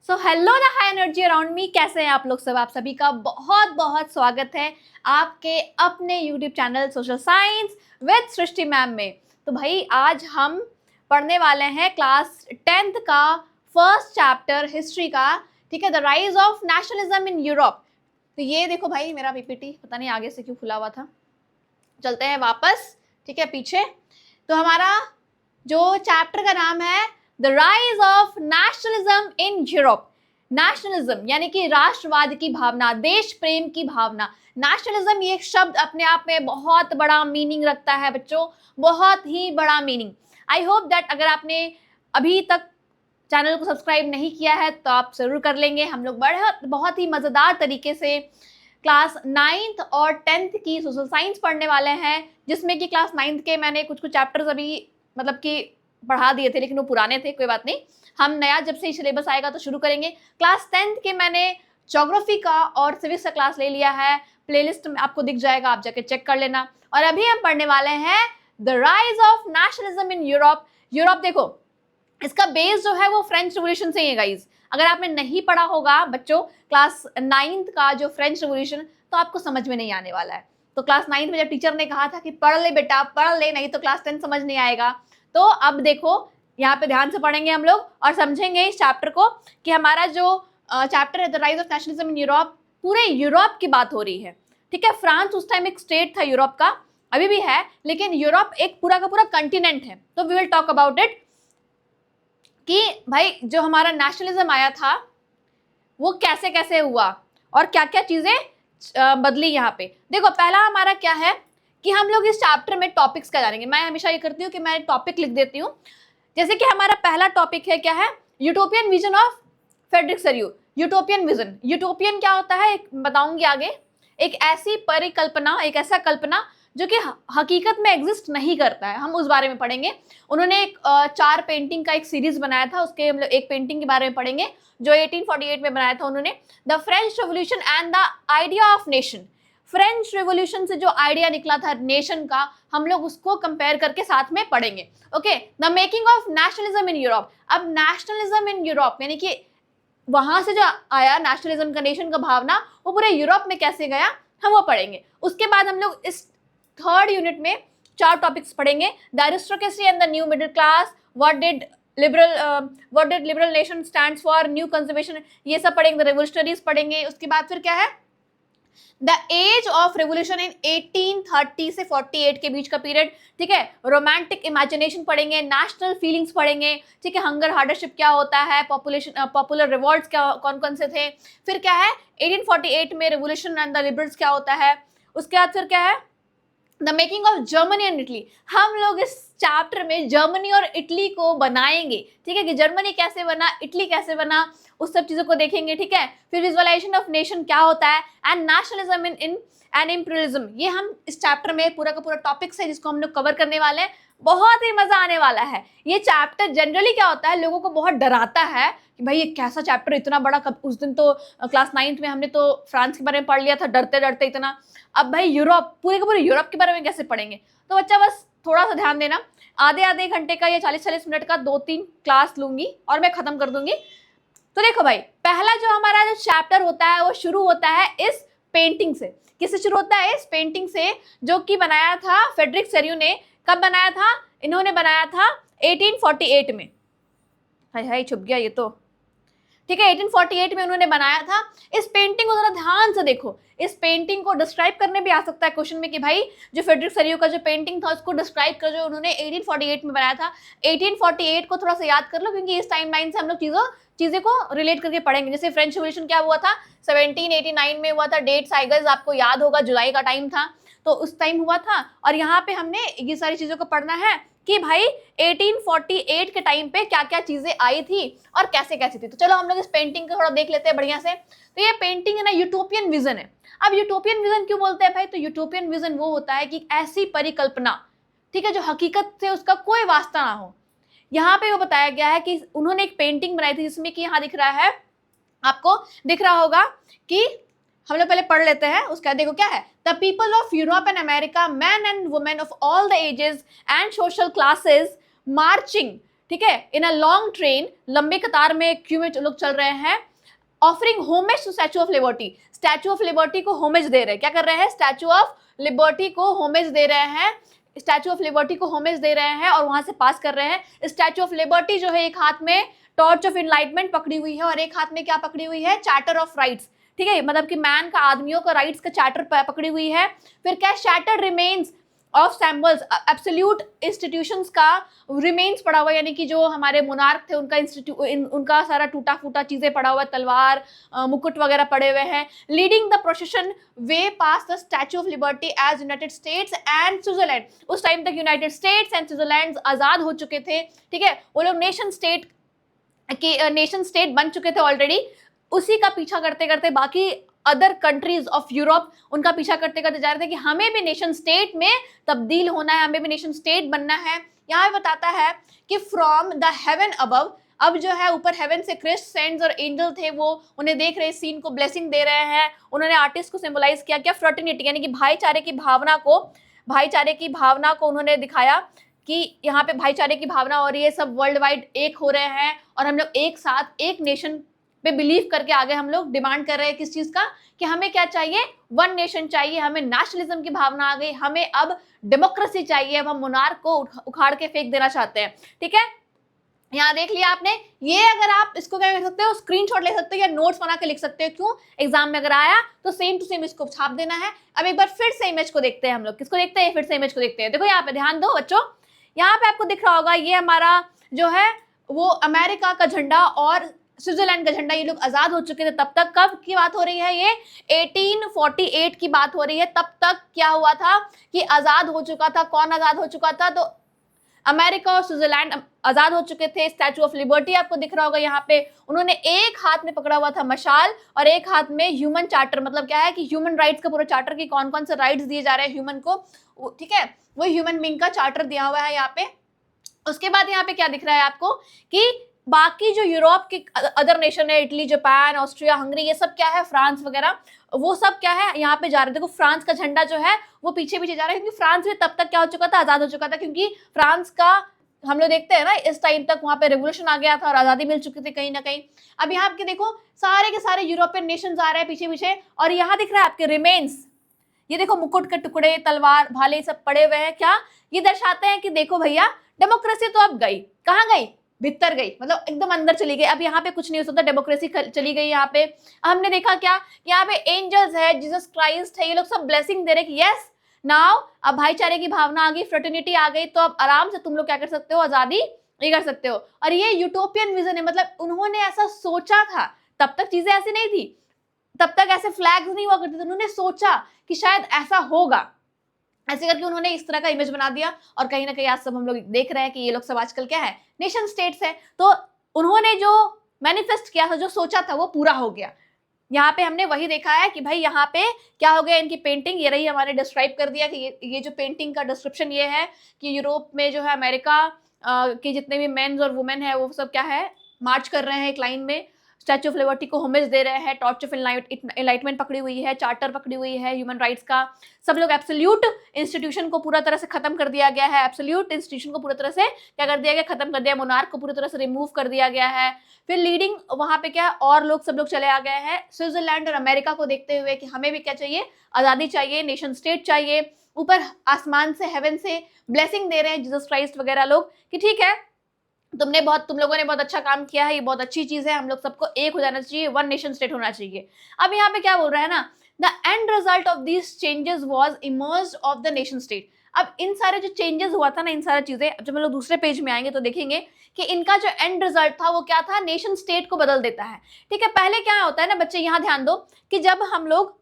So hello the high energy around me, कैसे हैं आप लोग सब। आप सभी का बहुत बहुत स्वागत है आपके अपने YouTube channel social science with Srishti ma'am में। तो भाई आज हम पढ़ने वाले हैं क्लास 10th का फर्स्ट चैप्टर हिस्ट्री का, ठीक है, the rise of nationalism in Europe. तो ये देखो भाई मेरा पीपीटी पता नहीं आगे से क्यों खुला हुआ था, चलते हैं वापस, ठीक है, पीछे। तो हमारा जो चैप्टर का नाम है the rise of nationalism in Europe. Nationalism यानी कि राष्ट्रवाद की भावना, देश प्रेम की भावना। नेशनलिज्म ये एक शब्द अपने आप में बहुत बड़ा मीनिंग रखता है बच्चों, बहुत ही बड़ा मीनिंग। आई होप दैट अगर आपने अभी तक चैनल को सब्सक्राइब नहीं किया है तो आप जरूर कर लेंगे। हम लोग बहुत ही मज़ेदार तरीके से क्लास 9th और 10th की सोशल साइंस पढ़ने वाले हैं, जिसमें कि क्लास 9th के मैंने कुछ चैप्टर्स अभी मतलब कि पढ़ा दिए थे, लेकिन वो पुराने थे, कोई बात नहीं, हम नया जब से सिलेबस आएगा तो शुरू करेंगे। क्लास 10th के मैंने ज्योग्राफी का और सिविक्स का क्लास ले लिया है, प्लेलिस्ट में आपको दिख जाएगा, आप जाके चेक कर लेना। और अभी हम पढ़ने वाले हैं the rise of nationalism in Europe. Europe देखो, इसका बेस जो है वो फ्रेंच रिवोल्यूशन से ही है गाइज। अगर आपने नहीं पढ़ा होगा बच्चों क्लास 9th का जो फ्रेंच रिवोल्यूशन, तो आपको समझ में नहीं आने वाला है। तो क्लास 9th में जब टीचर ने कहा था कि पढ़ ले बेटा पढ़ ले, नहीं तो क्लास 10 समझ नहीं आएगा, तो अब देखो यहाँ पे ध्यान से पढ़ेंगे हम लोग और समझेंगे इस चैप्टर को कि हमारा जो चैप्टर है the rise of nationalism in Europe, पूरे यूरोप की बात हो रही है, ठीक है। फ्रांस उस टाइम एक स्टेट था यूरोप का, अभी भी है, लेकिन यूरोप एक पूरा का पूरा कंटिनेंट है। तो we will talk about it कि भाई जो हमारा नेशनलिज्म आया था वो कैसे कैसे हुआ और क्या क्या चीजें बदली। यहाँ पे देखो पहला हमारा क्या है कि हम लोग इस चैप्टर में टॉपिक्स का जानेंगे। मैं हमेशा ये करती हूँ कि मैं टॉपिक लिख देती हूँ। जैसे कि हमारा पहला टॉपिक है, क्या है, utopian vision of Frederic Sorrieu. Utopian vision, utopian क्या होता है बताऊंगी आगे। एक ऐसी परिकल्पना, एक ऐसा कल्पना जो कि हकीकत में एग्जिस्ट नहीं करता है, हम उस बारे में पढ़ेंगे। उन्होंने एक 4 पेंटिंग का एक सीरीज बनाया था, उसके हम लोग एक पेंटिंग के बारे में पढ़ेंगे जो 1848 में बनाया था उन्होंने, the French revolution and the idea of nation. French revolution से जो आइडिया निकला था नेशन का, हम लोग उसको कंपेयर करके साथ में पढ़ेंगे। Okay, the making of nationalism in Europe. अब नेशनलिज्म इन यूरोप यानी कि वहां से जो आया नेशनलिज्म का, नेशन का भावना, वो पूरे यूरोप में कैसे गया, हम वो पढ़ेंगे। उसके बाद हम लोग इस 3rd यूनिट में 4 टॉपिक्स पढ़ेंगे, the aristocracy and the new middle class, what did liberal nation stands for, new conservation, ये सब पढ़ेंगे। द रेवोल्यूशनरीज पढ़ेंगे। उसके बाद फिर क्या है, the age of revolution in 1830 से 48 के बीच का पीरियड, ठीक है। रोमांटिक इमेजिनेशन पढ़ेंगे, नेशनल फीलिंग्स पढ़ेंगे, ठीक है। हंगर हार्डशिप क्या होता है, पॉपुलर रिवॉल्ट्स क्या कौन कौन से थे, फिर क्या है 1848 में रेवोल्यूशन एंड द लिबरल्स क्या होता है। उसके बाद फिर क्या है the making of Germany and Italy. हम लोग इस चैप्टर में जर्मनी और इटली को बनाएंगे, ठीक है, कि जर्मनी कैसे बना, इटली कैसे बना, उस सब चीजों को देखेंगे, ठीक है। फिर विजुअलाइजेशन ऑफ नेशन क्या होता है and nationalism in and imperialism. ये हम इस चैप्टर में पूरा का पूरा टॉपिक्स है जिसको हम लोग कवर करने वाले हैं। बहुत ही मजा आने वाला है। ये चैप्टर जनरली क्या होता है, लोगों को बहुत डराता है कि भाई ये कैसा चैप्टर, इतना बड़ा। उस दिन तो क्लास 9th में हमने तो फ्रांस के बारे में पढ़ लिया था, डरते डरते इतना। अब भाई यूरोप, पूरे के पूरे यूरोप के बारे में कैसे पढ़ेंगे। तो बच्चा बस थोड़ा सा ध्यान देना, आधे घंटे का या 40-40 मिनट का 2-3 क्लास लूंगी और मैं खत्म कर दूंगी। तो देखो भाई, पहला जो हमारा जो चैप्टर होता है वो शुरू होता है इस पेंटिंग से। किससे शुरू होता है, इस पेंटिंग से, जो कि बनाया था फ्रेडरिक सरियू ने। कब बनाया था, इन्होंने बनाया था 1848 में। हाय हाय छुप गया ये तो, ठीक है, 1848 में उन्होंने बनाया था। इस पेंटिंग को जरा ध्यान से देखो। इस पेंटिंग को डिस्क्राइब करने भी आ सकता है क्वेश्चन में कि भाई जो फ्रेडरिक सरियू का जो पेंटिंग था उसको डिस्क्राइब कर, जो उन्होंने 1848 में बनाया था। 1848 को थोड़ा सा याद कर लो, क्योंकि इस टाइम लाइन से हम लोग चीजें को रिलेट करके पढ़ेंगे। जैसे फ्रेंच रिवोल्यूशन क्या हुआ था, 1789 में हुआ था। डेट्स आई गेस आपको याद होगा, जुलाई का टाइम था, तो उस टाइम हुआ था। और यहाँ पे हमने ये सारी चीजों को पढ़ना है कि भाई 1848 के टाइम पे क्या क्या चीजें आई थी और कैसे कैसे थी। तो चलो हम लोग इस पेंटिंग को थोड़ा देख लेते हैं बढ़िया से। तो ये पेंटिंग है ना, यूटोपियन विजन है। अब यूटोपियन विजन क्यों बोलते हैं भाई, तो यूटोपियन विजन वो होता है कि ऐसी परिकल्पना, ठीक है, जो हकीकत से उसका कोई वास्ता ना हो। यहाँ पे वो बताया गया है कि उन्होंने एक पेंटिंग बनाई थी जिसमें कि यहाँ दिख रहा है, आपको दिख रहा होगा कि हम लोग पहले पढ़ लेते हैं। उसका देखो क्या है, the people of Europe and America, man and women of all the ages and social classes, marching ठीक है, इन अ लॉन्ग ट्रेन, लंबे कतार में क्यों में लोग चल रहे हैं, offering homage to Statue of Liberty, Statue of Liberty को होमेज दे रहे हैं, क्या कर रहे हैं, स्टैचू ऑफ लिबर्टी को होमेज दे रहे हैं, स्टैचू ऑफ लिबर्टी को होमेज दे रहे हैं और वहां से पास कर रहे हैं। स्टैचू ऑफ लिबर्टी जो है एक हाथ में टॉर्च ऑफ इनलाइटमेंट पकड़ी हुई है और एक हाथ में क्या पकड़ी हुई है, चार्टर ऑफ राइट्स, ठीक है, मतलब कि मैन का, आदमियों का राइट्स का चार्टर पकड़ी हुई है। फिर क्या, shattered remains of symbols, absolute institutions का रिमेन्स पड़ा हुआ है, यानी कि जो हमारे मोनार्क थे उनका सारा टूटा फूटा चीजें पड़ा हुआ है, तलवार मुकुट वगैरह पड़े हुए हैं। Leading the procession they pass the Statue of Liberty as United States and Switzerland, उस टाइम तक यूनाइटेड स्टेट्स एंड स्विट्जरलैंड आजाद हो चुके थे, ठीक है, वो लोग नेशन स्टेट बन चुके थे ऑलरेडी। उसी का पीछा करते करते बाकी अदर कंट्रीज ऑफ यूरोप उनका पीछा करते करते जा रहे थे कि हमें भी नेशन स्टेट में तब्दील होना है, हमें भी नेशन स्टेट बनना है। यहाँ बताता है कि फ्रॉम द हेवन अबव, अब जो है ऊपर हेवन से क्रिस्ट, सेंट्स और एंजल थे, वो उन्हें देख रहे, सीन को ब्लेसिंग दे रहे हैं। उन्होंने आर्टिस्ट को सिंबलाइज किया क्या, फ्रेटर्निटी, यानी कि भाईचारे की भावना को उन्होंने दिखाया कि यहाँ पे भाईचारे की भावना हो रही है, सब वर्ल्ड वाइड एक हो रहे हैं और हम लोग एक साथ एक नेशन पे बिलीव करके आगे हम लोग डिमांड कर रहे हैं किस चीज का, कि हमें क्या चाहिए, वन नेशन चाहिए, हमें नेशनलिज्म की भावना आ गई, हमें अब डेमोक्रेसी चाहिए, अब हम मोनार्क को उखाड़ के फेंक देना चाहते हैं, ठीक है। यहाँ देख लिया आपने, ये अगर आप इसको क्या कर सकते हो, स्क्रीनशॉट ले सकते हो या नोट्स बना के लिख सकते हो, क्यों, एग्जाम में अगर आया तो सेम टू सेम इसको छाप देना है। अब एक बार फिर से इमेज को देखते हैं हम लोग, किसको देखते हैं, फिर से इमेज को देखते हैं। देखो यहाँ पे ध्यान दो बच्चों, यहाँ पे आपको दिख रहा होगा ये हमारा जो है वो अमेरिका का झंडा और स्विट्जरलैंड का झंडा, ये लोग आजाद हो चुके थे तब तक। कब की बात हो रही है, ये 1848 की बात हो रही है। तब तक क्या हुआ था कि आजाद हो चुका था, कौन आजाद हो चुका था, तो अमेरिका और स्विट्जरलैंड आजाद हो चुके थे। स्टैचू ऑफ लिबर्टी आपको दिख रहा होगा यहाँ पे, उन्होंने एक हाथ में पकड़ा हुआ था मशाल और एक हाथ में ह्यूमन चार्टर, मतलब क्या है कि ह्यूमन राइट्स का पूरा चार्टर, की कौन कौन से राइट्स दिए जा रहे हैं ह्यूमन को, ठीक है, वो ह्यूमन बीइंग का चार्टर दिया हुआ है यहाँ पे। उसके बाद यहाँ पे क्या दिख रहा है आपको कि बाकी जो यूरोप के अदर नेशन है, इटली, जापान, ऑस्ट्रिया, हंगरी, ये सब क्या है, फ्रांस वगैरह, वो सब क्या है यहाँ पे जा रहे थे। देखो फ्रांस का झंडा जो है वो पीछे पीछे जा रहा है, क्योंकि फ्रांस में तब तक क्या हो चुका था, आजाद हो चुका था, क्योंकि फ्रांस का हम लोग देखते हैं ना इस टाइम तक वहां पे रेवोल्यूशन आ गया था और आजादी मिल चुकी थी कहीं ना कहीं। अब यहाँ आपके देखो सारे के सारे यूरोपियन नेशन आ रहे हैं पीछे पीछे, और यहाँ दिख रहा है आपके रिमेन्स, ये देखो मुकुट के टुकड़े, तलवार, भाले सब पड़े हुए हैं। क्या ये दर्शाते हैं कि देखो भैया डेमोक्रेसी तो अब गई, कहाँ गई, भीतर गई, मतलब एकदम अंदर चली गई, अब यहाँ पे कुछ नहीं हो सकता, डेमोक्रेसी चली गई यहाँ पे। हमने देखा क्या, यहाँ पे एंजल्स है, जीसस क्राइस्ट है, ये लोग सब ब्लेसिंग दे रहे कि यस नाउ, अब भाईचारे की भावना आ गई, फ्रेटर्निटी आ गई, तो अब आराम से तुम लोग क्या कर सकते हो, आजादी ये कर सकते हो। और ये यूटोपियन विजन है, मतलब उन्होंने ऐसा सोचा था, तब तक चीजें ऐसी नहीं थी, तब तक ऐसे फ्लैग्स नहीं हुआ करते थे, उन्होंने सोचा कि शायद ऐसा होगा, ऐसे करके उन्होंने इस तरह का इमेज बना दिया। और कहीं ना कहीं आज सब हम लोग देख रहे हैं कि ये लोग सब आजकल क्या है, नेशन स्टेट्स है। तो उन्होंने जो मैनिफेस्ट किया था, जो सोचा था, वो पूरा हो गया। यहाँ पे हमने वही देखा है कि भाई यहाँ पे क्या हो गया, इनकी पेंटिंग ये रही, हमारे डिस्क्राइब कर दिया कि ये जो पेंटिंग का डिस्क्रिप्शन ये है कि यूरोप में जो है अमेरिका के जितने भी मेन्स और वुमेन है वो सब क्या है, मार्च कर रहे हैं एक लाइन में, स्टैचू ऑफ लिबर्टी को होमेज दे रहे हैं, टॉर्च ऑफ एनलाइटमेंट पकड़ी हुई है, चार्टर पकड़ी हुई है ह्यूमन राइट्स का, सब लोग एब्सोल्यूट इंस्टीट्यूशन को पूरा तरह से खत्म कर दिया गया है, एब्सोल्यूट इंस्टीट्यूशन को पूरी तरह से क्या कर दिया गया, खत्म कर दिया, मोनार्क को पूरी तरह से रिमूव कर दिया गया है। फिर लीडिंग वहां पे क्या और लोग सब लोग चले आ गए हैं स्विट्जरलैंड और अमेरिका को देखते हुए कि हमें भी क्या चाहिए, आजादी चाहिए, नेशन स्टेट चाहिए। ऊपर आसमान से, हेवन से ब्लेसिंग दे रहे हैं जीसस क्राइस्ट वगैरह लोग कि ठीक है तुम लोगों ने बहुत अच्छा काम किया है, ये बहुत अच्छी चीज है, हम लोग सबको एक हो जाना चाहिए, वन नेशन स्टेट होना चाहिए। अब यहाँ पे क्या बोल रहा है ना, the end result of these changes was emerged of the nation state. अब इन सारे जो चेंजेस हुआ था ना, इन सारी चीजें, जब हम लोग दूसरे पेज में आएंगे तो देखेंगे कि इनका जो एंड रिजल्ट था वो क्या था, नेशन स्टेट को बदल देता है। ठीक है, पहले क्या होता है ना बच्चे, यहाँ ध्यान दो कि जब हम लोग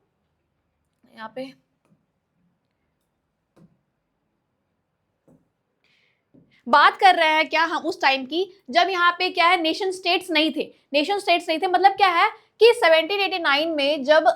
यहाँ पे बात कर रहे हैं क्या हम उस टाइम की, जब यहाँ पे क्या है, नेशन स्टेट्स नहीं थे, मतलब क्या है कि 1789 में जब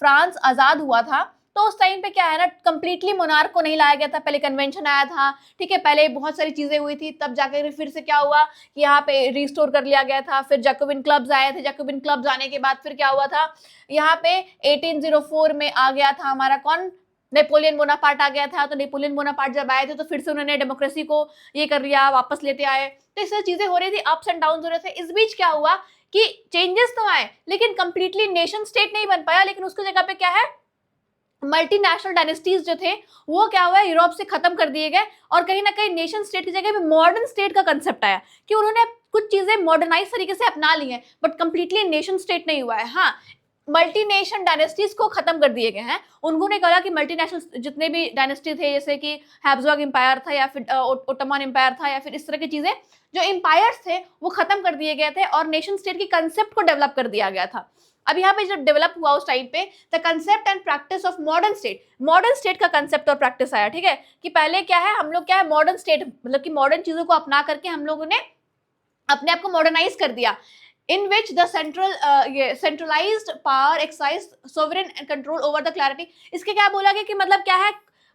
फ्रांस आजाद हुआ था तो उस टाइम पे क्या है ना, कंप्लीटली मोनार्क को नहीं लाया गया था, पहले कन्वेंशन आया था, ठीक है, पहले बहुत सारी चीजें हुई थी, तब जाकर फिर से क्या हुआ कि यहाँ पे रिस्टोर कर लिया गया था। फिर जैकोबिन क्लब्स आए थे, जैकोबिन क्लब्स आने के बाद फिर क्या हुआ था, यहाँ पे 1804 में आ गया था हमारा कौन, नेपोलियन बोनापार्ट आ गया था, तो नेपोलियन बोनापार्ट जब आए थे तो फिर से उन्होंने डेमोक्रेसी को ये कर लिया, वापस लेते आए। तो इस तरह चीजें हो रही थी, अप्स एंड डाउन हो रहे थे। इस बीच क्या हुआ कि चेंजेस तो आए लेकिन कंप्लीटली नेशन स्टेट नहीं बन पाया, लेकिन उसकी जगह पे क्या है, मल्टीनेशनल डायनेस्टीज जो थे वो क्या हुआ, यूरोप से खत्म कर दिए गए और कहीं ना कहीं नेशन स्टेट की जगह पे मॉडर्न स्टेट का कंसेप्ट आया कि उन्होंने कुछ चीजें मॉडर्नाइज तरीके से अपना ली हैं, बट कंप्लीटली नेशन स्टेट नहीं हुआ है। हाँ, मल्टीनेशन डायनेस्टीज को खत्म कर दिए गए हैं। उन्होंने कहा कि मल्टीनेशनल जितने भी डायनेस्टी थे, जैसे कि हैब्सबर्ग एम्पायर था या फिर ओटोमन एम्पायर था या फिर इस तरह की चीजें, जो एम्पायर्स थे वो खत्म कर दिए गए थे और नेशन स्टेट की कंसेप्ट को डेवलप कर दिया गया था। अब यहाँ पे जब डेवलप हुआ उस टाइम पे the concept and practice of modern state का कंसेप्ट और प्रैक्टिस आया। ठीक है, कि पहले क्या है, हम लोग क्या है, मॉडर्न स्टेट मतलब कि मॉडर्न चीजों को अपना करके हम लोगों ने अपने आप को मॉडर्नाइज कर दिया, in which the centralized power exercise sovereign and control over the clarity। इसके क्या बोला गया कि मतलब क्या है,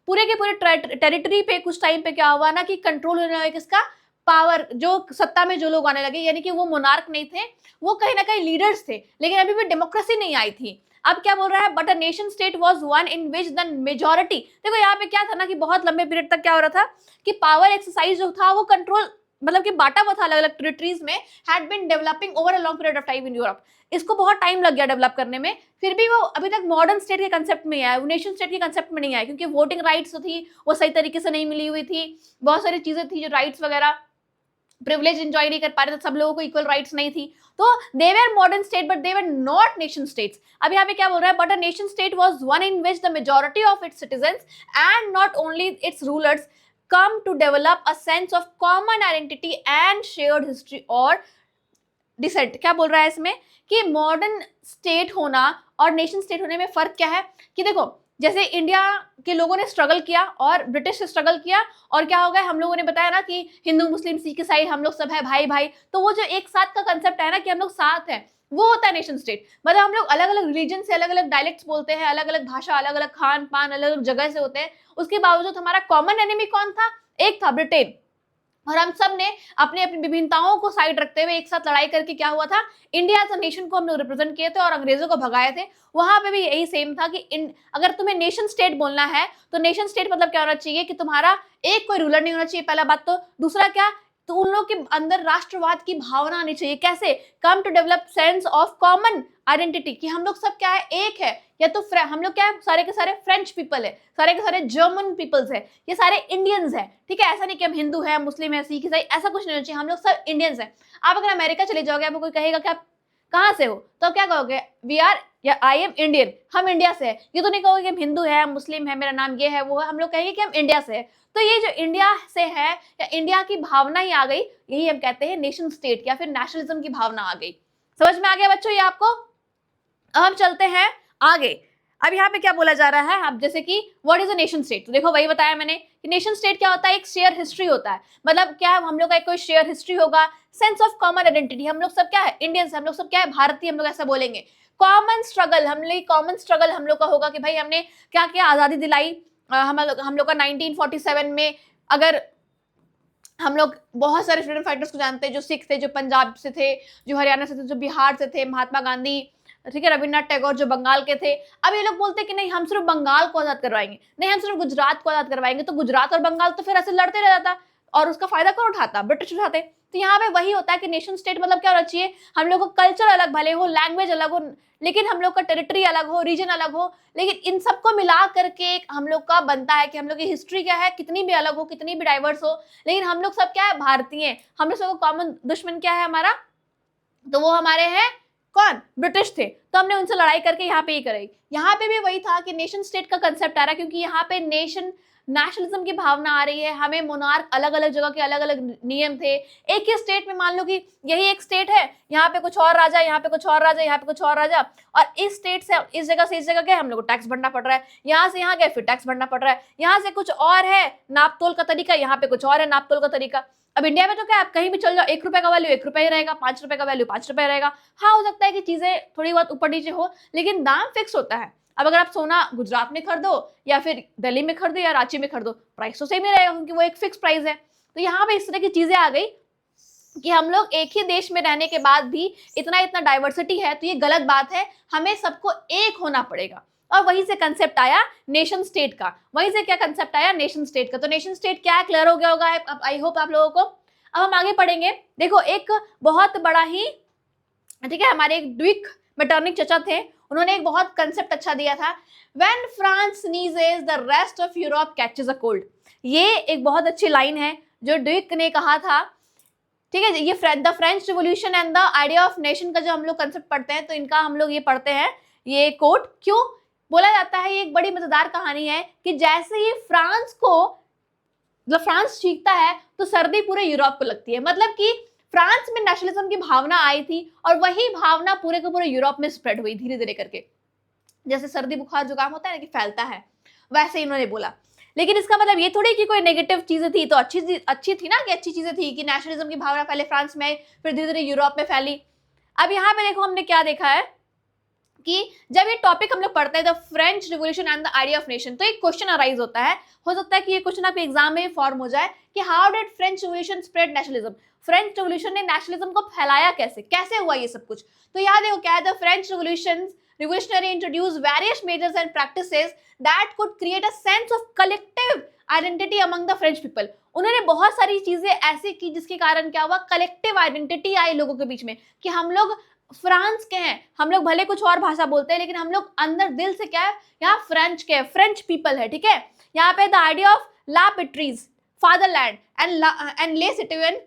पूरे के पूरे टेरिटरी पे कुछ टाइम पे क्या हुआ ना कि कंट्रोल होने लगा किसका, पावर, जो सत्ता में जो लोग आने लगे, यानी कि वो मोनार्क नहीं थे, वो कहीं ना कहीं लीडर्स थे, लेकिन अभी भी डेमोक्रेसी नहीं आई थी। अब क्या बोल रहा है, but a nation state was one in which the majority, देखो यहाँ पे क्या था ना कि बहुत लंबे पीरियड तक क्या हो रहा था कि पावर एक्सरसाइज जो था वो कंट्रोल मतलब कि बांटा हुआ था अलग अलग टेरिटरीज में, had been developing over a long period of time in Europe. इसको बहुत टाइम लग गया डेवलप करने में, फिर भी वो अभी तक मॉडर्न स्टेट के कंसेप्ट में आया, नेशन स्टेट के कंसेप्ट में नहीं आया, क्योंकि वोटिंग राइट्स थी वो सही तरीके से नहीं मिली हुई थी, बहुत सारी चीजें थी जो राइट्स वगैरह प्रिविलेज एंजॉय नहीं कर पा रहे थे, सब लोगों को इक्वल राइट्स नहीं थी, तो they were modern state but they were not nation states. अब यहाँ पे क्या बोल रहा है, but a nation state was one in which the majority of its citizens and not only its rulers come to develop a sense of common identity and shared history or descent। क्या बोल रहा है इसमें कि modern state होना और nation state होने में फर्क क्या है, कि देखो जैसे इंडिया के लोगों ने स्ट्रगल किया और ब्रिटिश से स्ट्रगल किया और क्या हो गया, हम लोगों ने बताया ना कि हिंदू मुस्लिम सिख ईसाई हम लोग सब है भाई भाई, तो वो जो एक साथ का कंसेप्ट है ना कि हम लोग साथ हैं, वो होता है नेशन स्टेट। मतलब हम लोग अलग अलग रिलीजन से अलग अलग डायलेक्ट्स बोलते हैं, अलग अलग भाषा, अलग अलग खान पान, अलग अलग जगह से होते हैं, उसके बावजूद हमारा कॉमन एनिमी कौन था, एक था ब्रिटेन, और हम सब ने अपने अपनी विभिन्नताओं को साइड रखते हुए एक साथ लड़ाई करके क्या हुआ था, इंडिया एज अ नेशन को हम लोग रिप्रेजेंट किए थे और अंग्रेजों को भगाए थे। वहां पे भी यही सेम था कि अगर तुम्हें नेशन स्टेट बोलना है तो नेशन स्टेट मतलब क्या होना चाहिए कि तुम्हारा एक कोई रूलर नहीं होना चाहिए, पहला बात। तो दूसरा क्या, तो उन लोग के अंदर राष्ट्रवाद की भावना आनी चाहिए। कैसे, come to develop sense of common identity, कि हम लोग सब क्या है, एक है, या तो हम लोग क्या है, सारे के सारे फ्रेंच पीपल है, सारे के सारे जर्मन पीपल्स है, ये सारे इंडियंस है। ठीक है, ऐसा नहीं कि हम हिंदू है, मुस्लिम है, सिख ईसाई, ऐसा कुछ नहीं होना चाहिए, हम लोग सब इंडियंस है। आप अगर अमेरिका चले जाओगे, आपको कोई कहेगा कि आप कहाँ से हो, तो क्या कहोगे, वी आर या आई एम इंडियन, हम इंडिया से है। ये तो नहीं कहोगे कि हम हिंदू है, मुस्लिम है, मेरा नाम ये है वो है, हम लोग कहेंगे कि हम इंडिया से है। तो ये जो इंडिया से है या इंडिया की भावना ही आ गई, यही हम कहते हैं नेशन स्टेट या फिर नेशनलिज्म की भावना आ गई। समझ में आ गया बच्चों ये आपको। अब हम चलते हैं आगे। अब यहाँ पे क्या बोला जा रहा है, अब जैसे कि what is a nation state, तो देखो वही बताया मैंने कि नेशन स्टेट क्या होता है, एक शेयर हिस्ट्री होता है। मतलब क्या हम लोग का एक कोई शेयर हिस्ट्री होगा, सेंस ऑफ कॉमन आइडेंटिटी, हम लोग सब क्या है, इंडियंस, हम लोग सब क्या है, भारतीय, हम लोग ऐसा बोलेंगे। कॉमन स्ट्रगल, कॉमन स्ट्रगल हम लोग का होगा कि भाई हमने क्या क्या आजादी दिलाई। हम लोग का 1947 में, अगर हम लोग बहुत सारे फ्रीडम फाइटर्स को जानते हैं, जो सिख थे, जो पंजाब से थे, जो हरियाणा से थे, जो बिहार से थे, महात्मा गांधी, ठीक है, रविन्द्रनाथ टैगोर जो बंगाल के थे। अब ये लोग बोलते हैं कि नहीं हम सिर्फ बंगाल को आजाद करवाएंगे, नहीं हम सिर्फ गुजरात को आजाद करवाएंगे, तो गुजरात और बंगाल तो फिर ऐसे लड़ते रह जाता और उसका फायदा कौन उठाता, ब्रिटिश उठाते। तो यहाँ पे वही होता है कि नेशन स्टेट मतलब क्या होना चाहिए, हम लोग का कल्चर अलग भले हो, लैंग्वेज अलग हो, लेकिन हम लोग का टेरिटरी अलग हो, रीजन अलग हो, लेकिन इन सबको मिला करके एक हम लोग का बनता है कि हम लोग की हिस्ट्री क्या है, कितनी भी अलग हो, कितनी भी डाइवर्स हो, लेकिन हम लोग सब क्या है, भारतीय। हम लोग सबको कॉमन दुश्मन क्या है हमारा, तो वो हमारे हैं कौन, ब्रिटिश थे, तो हमने उनसे लड़ाई करके यहाँ पे ही कराई। यहाँ पे भी वही था कि नेशन स्टेट का कंसेप्ट आ रहा है, क्योंकि यहाँ पे नेशनलिज्म की भावना आ रही है। हमें मोनार्क अलग अलग जगह के अलग अलग नियम थे। एक ही स्टेट में मान लो कि यही एक स्टेट है, यहाँ पे कुछ और राजा, यहाँ पे कुछ और राजा, यहाँ पे कुछ और राजा, और इस स्टेट से इस जगह से इस जगह गए हम लोग को टैक्स भरना पड़ रहा है, यहाँ से यहाँ गए फिर टैक्स भरना पड़ रहा है, यहाँ से कुछ और है नाप तोल का तरीका, यहाँ पे कुछ और है नाप तोल का तरीका। अब इंडिया में तो क्या, आप कहीं भी चल जाओ, 1 रुपए का वैल्यू 1 रुपए ही रहेगा, 5 रुपए का वैल्यू 5 रुपए रहेगा। हाँ, हो सकता है कि चीजें थोड़ी बहुत ऊपर नीचे हो, लेकिन दाम फिक्स होता है। अब अगर आप सोना गुजरात में खरीदो या फिर दिल्ली में खरीदो या रांची में खरीदो, प्राइस तो सेम ही रहेगा, क्योंकि वो एक फिक्स प्राइस है। तो यहाँ पे इस तरह की चीजें आ गई कि हम लोग एक ही देश में रहने के बाद भी इतना इतना डाइवर्सिटी है, तो ये गलत बात है, हमें सबको एक होना पड़ेगा। और वहीं से कंसेप्ट आया नेशन स्टेट का। वहीं से क्या कंसेप्ट आया, नेशन स्टेट का। तो नेशन स्टेट क्या है, क्लियर हो गया होगा आई होप आप लोगों को। अब हम आगे पढ़ेंगे। देखो एक बहुत बड़ा ही, ठीक है, हमारे एक ड्विक मेटरनिक चचा थे, उन्होंने एक बहुत कंसेप्ट अच्छा दिया था, when France sneezes the rest of Europe catches a cold. ये एक बहुत अच्छी लाइन है जो ड्विक ने कहा था, ठीक है। ये the French revolution and the idea of nation का जो हम लोग कंसेप्ट पढ़ते हैं, तो इनका हम लोग ये पढ़ते हैं, ये कोट क्यों बोला जाता है। ये एक बड़ी मजेदार कहानी है कि जैसे ही फ्रांस को, मतलब फ्रांस जीतता है तो सर्दी पूरे यूरोप को लगती है। मतलब कि फ्रांस में नेशनलिज्म की भावना आई थी और वही भावना पूरे के पूरे यूरोप में स्प्रेड हुई धीरे धीरे करके। जैसे सर्दी बुखार जुकाम होता है ना कि फैलता है, वैसे इन्होंने बोला। लेकिन इसका मतलब ये थोड़ी कि कोई नेगेटिव चीजें थी तो अच्छी थी ना, कि अच्छी चीजें थी कि नेशनलिज्म की भावना पहले फ्रांस में फिर धीरे धीरे यूरोप में फैली। अब यहाँ पे देखो हमने क्या देखा है कि जब ये टॉपिक हम लोग पढ़ते हैं the French revolution and the idea of nation, तो एक क्वेश्चन अराइज होता है, हो सकता है कि ये क्वेश्चन आपके एग्जाम में फॉर्म हो जाए कि how did French revolution spread nationalism. French revolution ने नेशनलिज्म को फैलाया कैसे, कैसे हुआ ये सब कुछ। तो याद देखो क्या है, the French revolutionary introduced various measures and practices that could create a sense of collective identity among the French people। उन्होंने बहुत सारी चीजें ऐसी की जिसके कारण क्या हुआ, कलेक्टिव आइडेंटिटी आई लोगों के बीच में, कि हम लोग फ्रांस के हैं, हम लोग भले कुछ और भाषा बोलते हैं लेकिन हम लोग अंदर दिल से क्या है, यहाँ फ्रेंच के, फ्रेंच पीपल है, ठीक है। यहाँ पे the idea of la patrie, fatherland and le citizen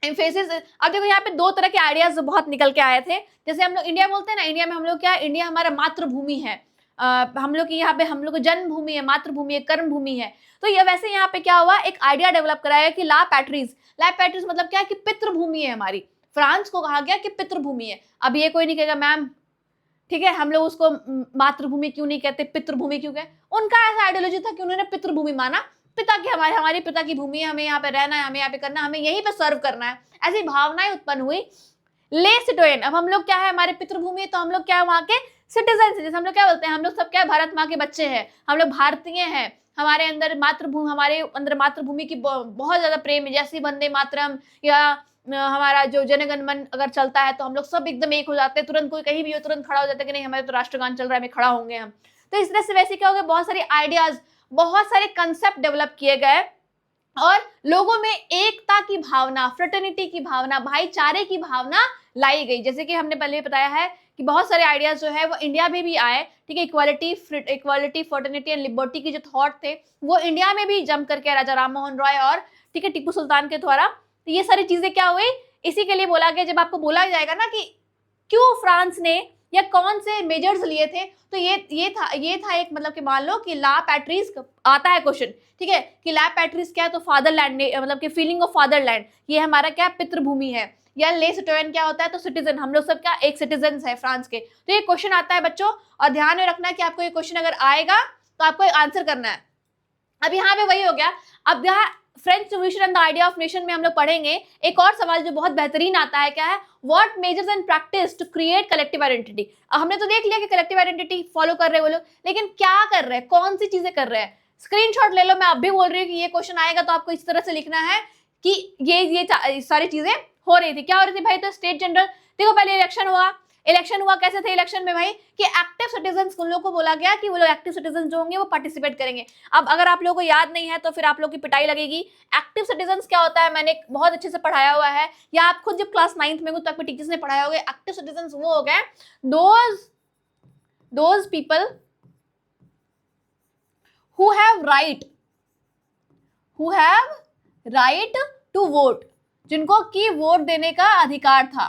emphasis. अब देखो यहाँ पे दो तरह के आइडियाज बहुत निकल के आए थे। जैसे हम लोग इंडिया बोलते हैं ना, इंडिया में हम लोग क्या, इंडिया हमारा मातृभूमि है, हम लोग की यहाँ पे हम लोग जन्मभूमि है, मातृभूमि है, कर्म भूमि है। तो ये वैसे यहाँ पे क्या हुआ, एक आइडिया डेवलप कराया कि ला पैट्रीज। ला पैट्रीज मतलब क्या है कि पितृभूमि है हमारी। फ्रांस को कहा गया कि पितृभूमि है। अब ये कोई नहीं कहेगा मैम, ठीक है, हम लोग उसको मातृभूमि क्यों नहीं कहते, पितृभूमि क्यों कहे। उनका ऐसा आइडियोलॉजी था कि उन्होंने पितृभूमि माना, पिता की, हमारे पिता की भूमि है, हमें यहाँ पे रहना है, हमें यहाँ पे करना है, हमें यहीं पे सर्व करना है, ऐसी भावनाएं उत्पन्न हुई। ले सिटोयन, अब हम लोग क्या है, हमारे पितृभूमि है तो हम लोग क्या है वहां के सिटीजन, जैसे हम लोग क्या बोलते हैं, हम लोग सब क्या है, भारत माँ के बच्चे हैं, हम लोग भारतीय हैं, हमारे अंदर मातृभूमि की बहुत ज्यादा प्रेम है। जैसे वंदे मातरम या हमारा जो जनगण मन अगर चलता है तो हम लोग सब एकदम एक हो जाते हैं, तुरंत कोई कहीं भी हो तुरंत खड़ा हो जाता है कि नहीं हमारे तो राष्ट्रगान चल रहा है, हमें खड़ा होंगे हम। तो इस तरह से वैसे क्या हो गया, बहुत सारे आइडियाज, बहुत सारे कंसेप्ट डेवलप किए गए और लोगों में एकता की भावना, फ्रेटर्निटी की भावना, भाईचारे की भावना लाई गई। जैसे कि हमने पहले बताया है कि बहुत सारे आइडियाज जो है वो इंडिया में भी आए, ठीक है। इक्वालिटी, फ्रेटर्निटी एंड लिबर्टी के जो थॉट थे वो इंडिया में भी जम करके राजा राम मोहन रॉय और, ठीक है, टीपू सुल्तान के द्वारा। तो ये सारी चीजें क्या हुई, इसी के लिए बोला गया, जब आपको बोला जाएगा ना कि क्यों फ्रांस ने या कौन से मेजर्स लिए थे, तो ये था एक, मतलब कि मान लो कि ला पैट्रीज आता है क्वेश्चन, ठीक है, कि ला पैट्रीज क्या है, तो फादरलैंड, मतलब कि फीलिंग ऑफ फादरलैंड, ये हमारा क्या पितृभूमि है। या ले सिटिजन क्या होता है, तो सिटीजन, हम लोग सब क्या एक सिटीजन है फ्रांस के। तो ये क्वेश्चन आता है बच्चों, और ध्यान में रखना है कि आपको ये क्वेश्चन अगर आएगा तो आपको आंसर करना है। अब यहाँ पे वही हो गया। अब यहाँ French revolution and the idea of nation में हम लोग पढ़ेंगे एक और सवाल जो बहुत बेहतरीन आता है, क्या है, what measures and practice to create collective identity. हमने तो देख लिया कि कलेक्टिव आइडेंटिटी फॉलो कर रहे हैं वो लोग, लेकिन क्या कर रहे हैं, कौन सी चीजें कर रहे हैं। स्क्रीनशॉट ले लो, मैं अब भी बोल रही हूँ कि ये क्वेश्चन आएगा तो आपको इस तरह से लिखना है कि ये सारी चीजें हो रही थी। क्या हो रही थी भाई, तो स्टेट जनरल, देखो पहले इलेक्शन हुआ कैसे थे इलेक्शन में भाई, कि एक्टिव सिटीजन्स, उन लोगों को बोला गया कि वो लोग एक्टिव सिटीजन जो होंगे वो पार्टिसिपेट करेंगे। अब अगर आप लोगों को याद नहीं है तो फिर आप लोग की पिटाई लगेगी। एक्टिव सिटीजन्स क्या होता है, मैंने बहुत अच्छे से पढ़ाया हुआ है, या आप खुद जब क्लास 9th में हो तो आपके टीचर्स ने पढ़ाया होगा। एक्टिव सिटीजन्स वो हो गए those people who have right to vote, जिनको की वोट देने का अधिकार था।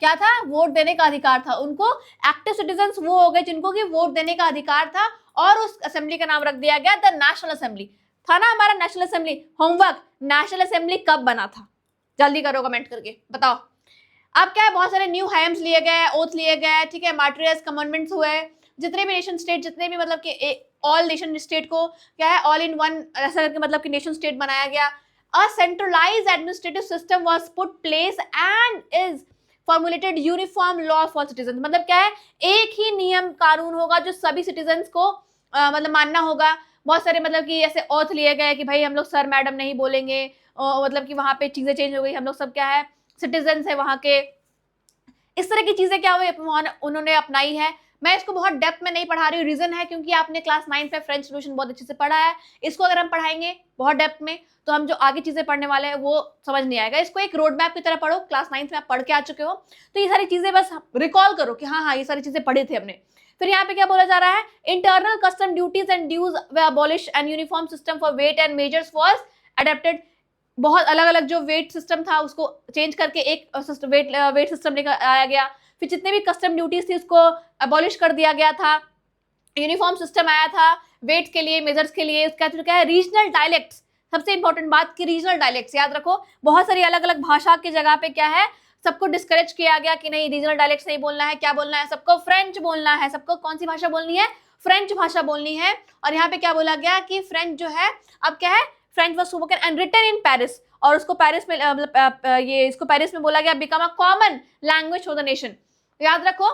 क्या था, वोट देने का अधिकार था उनको। एक्टिव सिटीजन्स वो हो गए जिनको की वोट देने का अधिकार था, और उस असेंबली का नाम रख दिया गया द नेशनल असेंबली। था ना हमारा national assembly. Homework, national assembly कब बना था, जल्दी करो कमेंट करके बताओ। अब क्या है, बहुत सारे न्यू हाइम्स लिए गए, ओथ लिए गए, ठीक है, मार्टियर्स कमेंडमेंट्स हुए, जितने भी नेशन स्टेट, जितने भी मतलब कि ऑल नेशन स्टेट को क्या है, ऑल इन वन ऐसा करके मतलब कि नेशन स्टेट बनाया गया। A centralised administrative system was put place and is formulated uniform law for citizen. मतलब क्या है, एक ही नियम कानून होगा जो सभी सिटीजन्स को मतलब मानना होगा। बहुत सारे मतलब कि ऐसे ऑथ लिए गए कि भाई हम लोग सर मैडम नहीं बोलेंगे, मतलब कि वहां पे चीजें चेंज हो गई, हम लोग सब क्या है सिटीजन्स है वहां के। इस तरह की चीजें क्या हुई उन्होंने अपनाई है। मैं इसको बहुत डेप्थ में नहीं पढ़ा रही हूँ, रीजन है क्योंकि आपने क्लास 9 में फ्रेंच रिवॉल्यूशन बहुत अच्छे से पढ़ा है। इसको अगर हम पढ़ाएंगे बहुत डेप्थ में तो हम जो आगे चीजें पढ़ने वाले हैं वो समझ नहीं आएगा। इसको एक रोड मैप की तरह पढ़ो, क्लास 9 में आप पढ़ के आ चुके हो तो ये सारी चीजें बस रिकॉल करो कि हाँ ये सारी चीजें पढ़ी थी हमने। फिर यहाँ पे क्या बोला जा रहा है, internal custom duties and dues were abolish and uniform system for weight and measures was adapted. बहुत अलग अलग जो वेट सिस्टम था उसको चेंज करके एक वेट सिस्टम लेकर आया गया। फिर जितने भी कस्टम ड्यूटीज थी उसको अबॉलिश कर दिया गया था, यूनिफॉर्म सिस्टम आया था वेट के लिए, मेजर्स के लिए। उसका क्या है, रीजनल डायलेक्ट्स, सबसे इंपॉर्टेंट बात कि रीजनल डायलेक्ट्स याद रखो। बहुत सारी अलग अलग भाषा की जगह पे क्या है, सबको डिस्करेज किया गया कि नहीं रीजनल डायलेक्ट्स नहीं बोलना है, क्या बोलना है, सबको फ्रेंच बोलना है। सबको कौन सी भाषा बोलनी है, फ्रेंच भाषा बोलनी है। और यहाँ पे क्या बोला गया कि फ्रेंच जो है अब क्या है, French was spoken and written in Paris, और उसको पेरिस में ये इसको पेरिस में बोला गया become a common language for the nation. याद रखो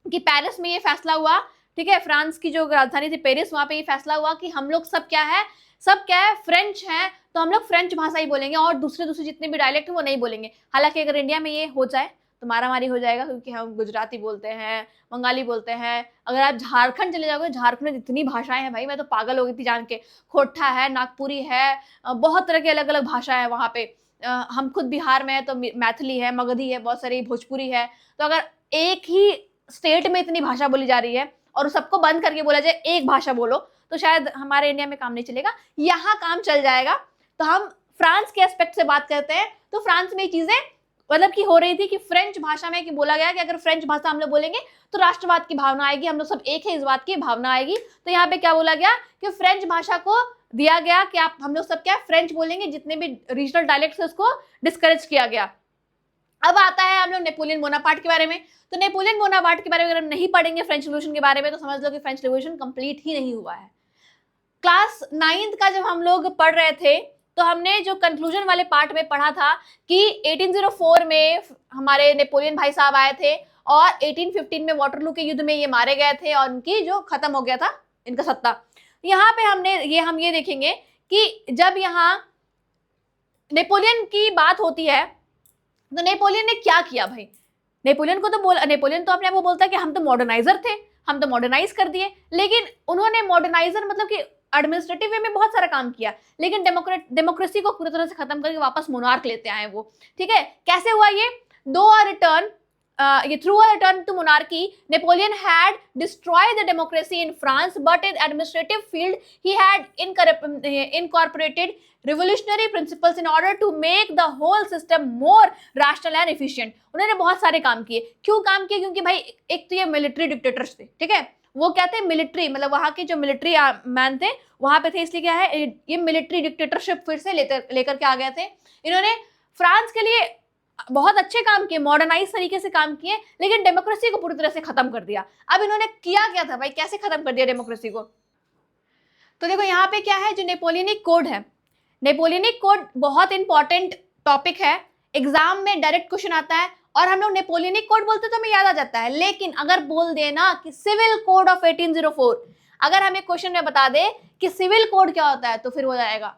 कि पेरिस में ये फैसला हुआ, ठीक है, फ्रांस की जो राजधानी थी पेरिस, वहां पे ये फैसला हुआ कि हम लोग सब क्या है, फ्रेंच है, तो हम लोग फ्रेंच भाषा ही बोलेंगे और दूसरे जितने भी डायलेक्ट है वो नहीं बोलेंगे। हालांकि अगर इंडिया में ये हो जाए तो मारामारी हो जाएगा क्योंकि हम गुजराती बोलते हैं, बंगाली बोलते हैं। अगर आप झारखंड चले जाओगे, झारखंड में जितनी भाषाएं हैं भाई, मैं तो पागल हो गई थी जान के। खोटा है, नागपुरी है, बहुत तरह की अलग अलग भाषा है वहाँ पे। हम खुद बिहार में है तो मैथिली है, मगधी है, बहुत सारी भोजपुरी है। तो अगर एक ही स्टेट में इतनी भाषा बोली जा रही है और सबको बंद करके बोला जाए एक भाषा बोलो, तो शायद हमारे इंडिया में काम नहीं चलेगा, यहाँ काम चल जाएगा। तो हम फ्रांस के एस्पेक्ट से बात करते हैं, तो फ्रांस में चीजें मतलब कि हो रही थी कि फ्रेंच भाषा में कि बोला गया कि अगर फ्रेंच भाषा हम लोग बोलेंगे तो राष्ट्रवाद की भावना आएगी, हम लोग सब एक है इस बात की भावना आएगी। तो यहाँ पे क्या बोला गया कि फ्रेंच भाषा को दिया गया कि आप हम लोग सब क्या फ्रेंच बोलेंगे, जितने भी रीजनल डायलेक्ट्स है उसको डिस्करेज किया गया। अब आता है हम लोग नेपोलियन बोनापार्ट के बारे में। तो नेपोलियन बोनापार्ट के बारे में अगर हम नहीं पढ़ेंगे फ्रेंच रिवॉल्यूशन के बारे में तो समझ लो कि फ्रेंच रिवॉल्यूशन कंप्लीट ही नहीं हुआ है। क्लास 9 का जब हम लोग पढ़ रहे थे तो हमने जो कंक्लूजन वाले पार्ट में पढ़ा था कि 1804 में हमारे नेपोलियन भाई साहब आए थे और 1815 में वाटरलू के युद्ध में ये मारे गए थे और उनकी जो खत्म हो गया था इनका सत्ता। यहाँ पे हम ये देखेंगे कि जब यहाँ नेपोलियन की बात होती है तो नेपोलियन ने क्या किया भाई। नेपोलियन तो अपने आप को बोलता है कि हम तो मॉडर्नाइजर थे, हम तो मॉडर्नाइज कर दिए। लेकिन उन्होंने मॉडर्नाइजर मतलब कि एडमिनिस्ट्रेटिव वे में बहुत सारा काम किया, लेकिन डेमोक्रेसी को पूरी तरह से खत्म करके वापस मोनार्क लेते आए वो। ठीक है, कैसे हुआ ये, through a return to monarchy, Napoleon had destroyed the democracy in France, but in administrative field he had incorporated revolutionary principles in order to make the whole system more rational and efficient। उन्होंने बहुत सारे काम किए। क्यों काम किए, क्योंकि भाई एक तो ये मिलिट्री डिक्टेटर्स थे, ठीक है, वो क्या थे, मिलिट्री, मतलब वहां के जो मिलिट्री मैन थे वहां पे थे, इसलिए क्या है ये मिलिट्री डिक्टेटरशिप फिर से लेकर के आ गए थे। इन्होंने फ्रांस के लिए बहुत अच्छे काम किए, मॉडर्नाइज तरीके से काम किए, लेकिन डेमोक्रेसी को पूरी तरह से खत्म कर दिया। अब इन्होंने किया क्या था भाई, कैसे खत्म कर दिया डेमोक्रेसी को। तो देखो यहाँ पे क्या है, जो नेपोलियनिक कोड है, नेपोलियनिक कोड बहुत इंपॉर्टेंट टॉपिक है, एग्जाम में डायरेक्ट क्वेश्चन आता है और हम लोग नेपोलियनिक कोड बोलते तो हमें याद आ जाता है। लेकिन अगर बोल देना कि सिविल कोड ऑफ 1804, अगर हमें क्वेश्चन में बता दे कि सिविल कोड क्या होता है तो फिर हो जाएगा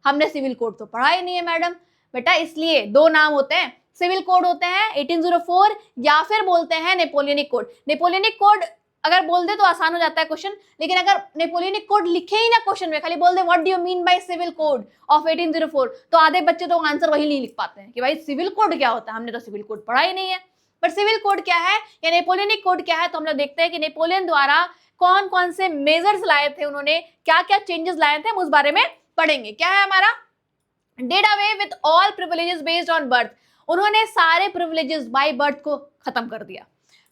हमने सिविल कोड तो पढ़ा ही नहीं है मैडम। बेटा इसलिए दो नाम होते हैं, सिविल कोड होते हैं 1804 या फिर बोलते हैं नेपोलियनिक कोड। नेपोलियनिक कोड अगर बोल दे तो आसान हो जाता है क्वेश्चन, लेकिन अगर नेपोलियनिक कोड लिखे ही ना क्वेश्चन में, खाली बोल दे what do you mean by civil code of 1804, तो आधे बच्चे तो आंसर वही नहीं लिख पाते हैं कि भाई सिविल कोड क्या होता है, हमने तो सिविल कोड पढ़ा ही नहीं है। पर सिविल कोड क्या है या नेपोलियनिक कोड क्या है, तो हम लोग देखते हैं कि नेपोलियन द्वारा कौन कौन से मेजर्स लाए थे, उन्होंने क्या क्या चेंजेस लाए थे, हम उस बारे में पढ़ेंगे। क्या है हमारा, did away with all privileges based on birth, उन्होंने सारे प्रिविलेजेस बाय बर्थ को खत्म कर दिया।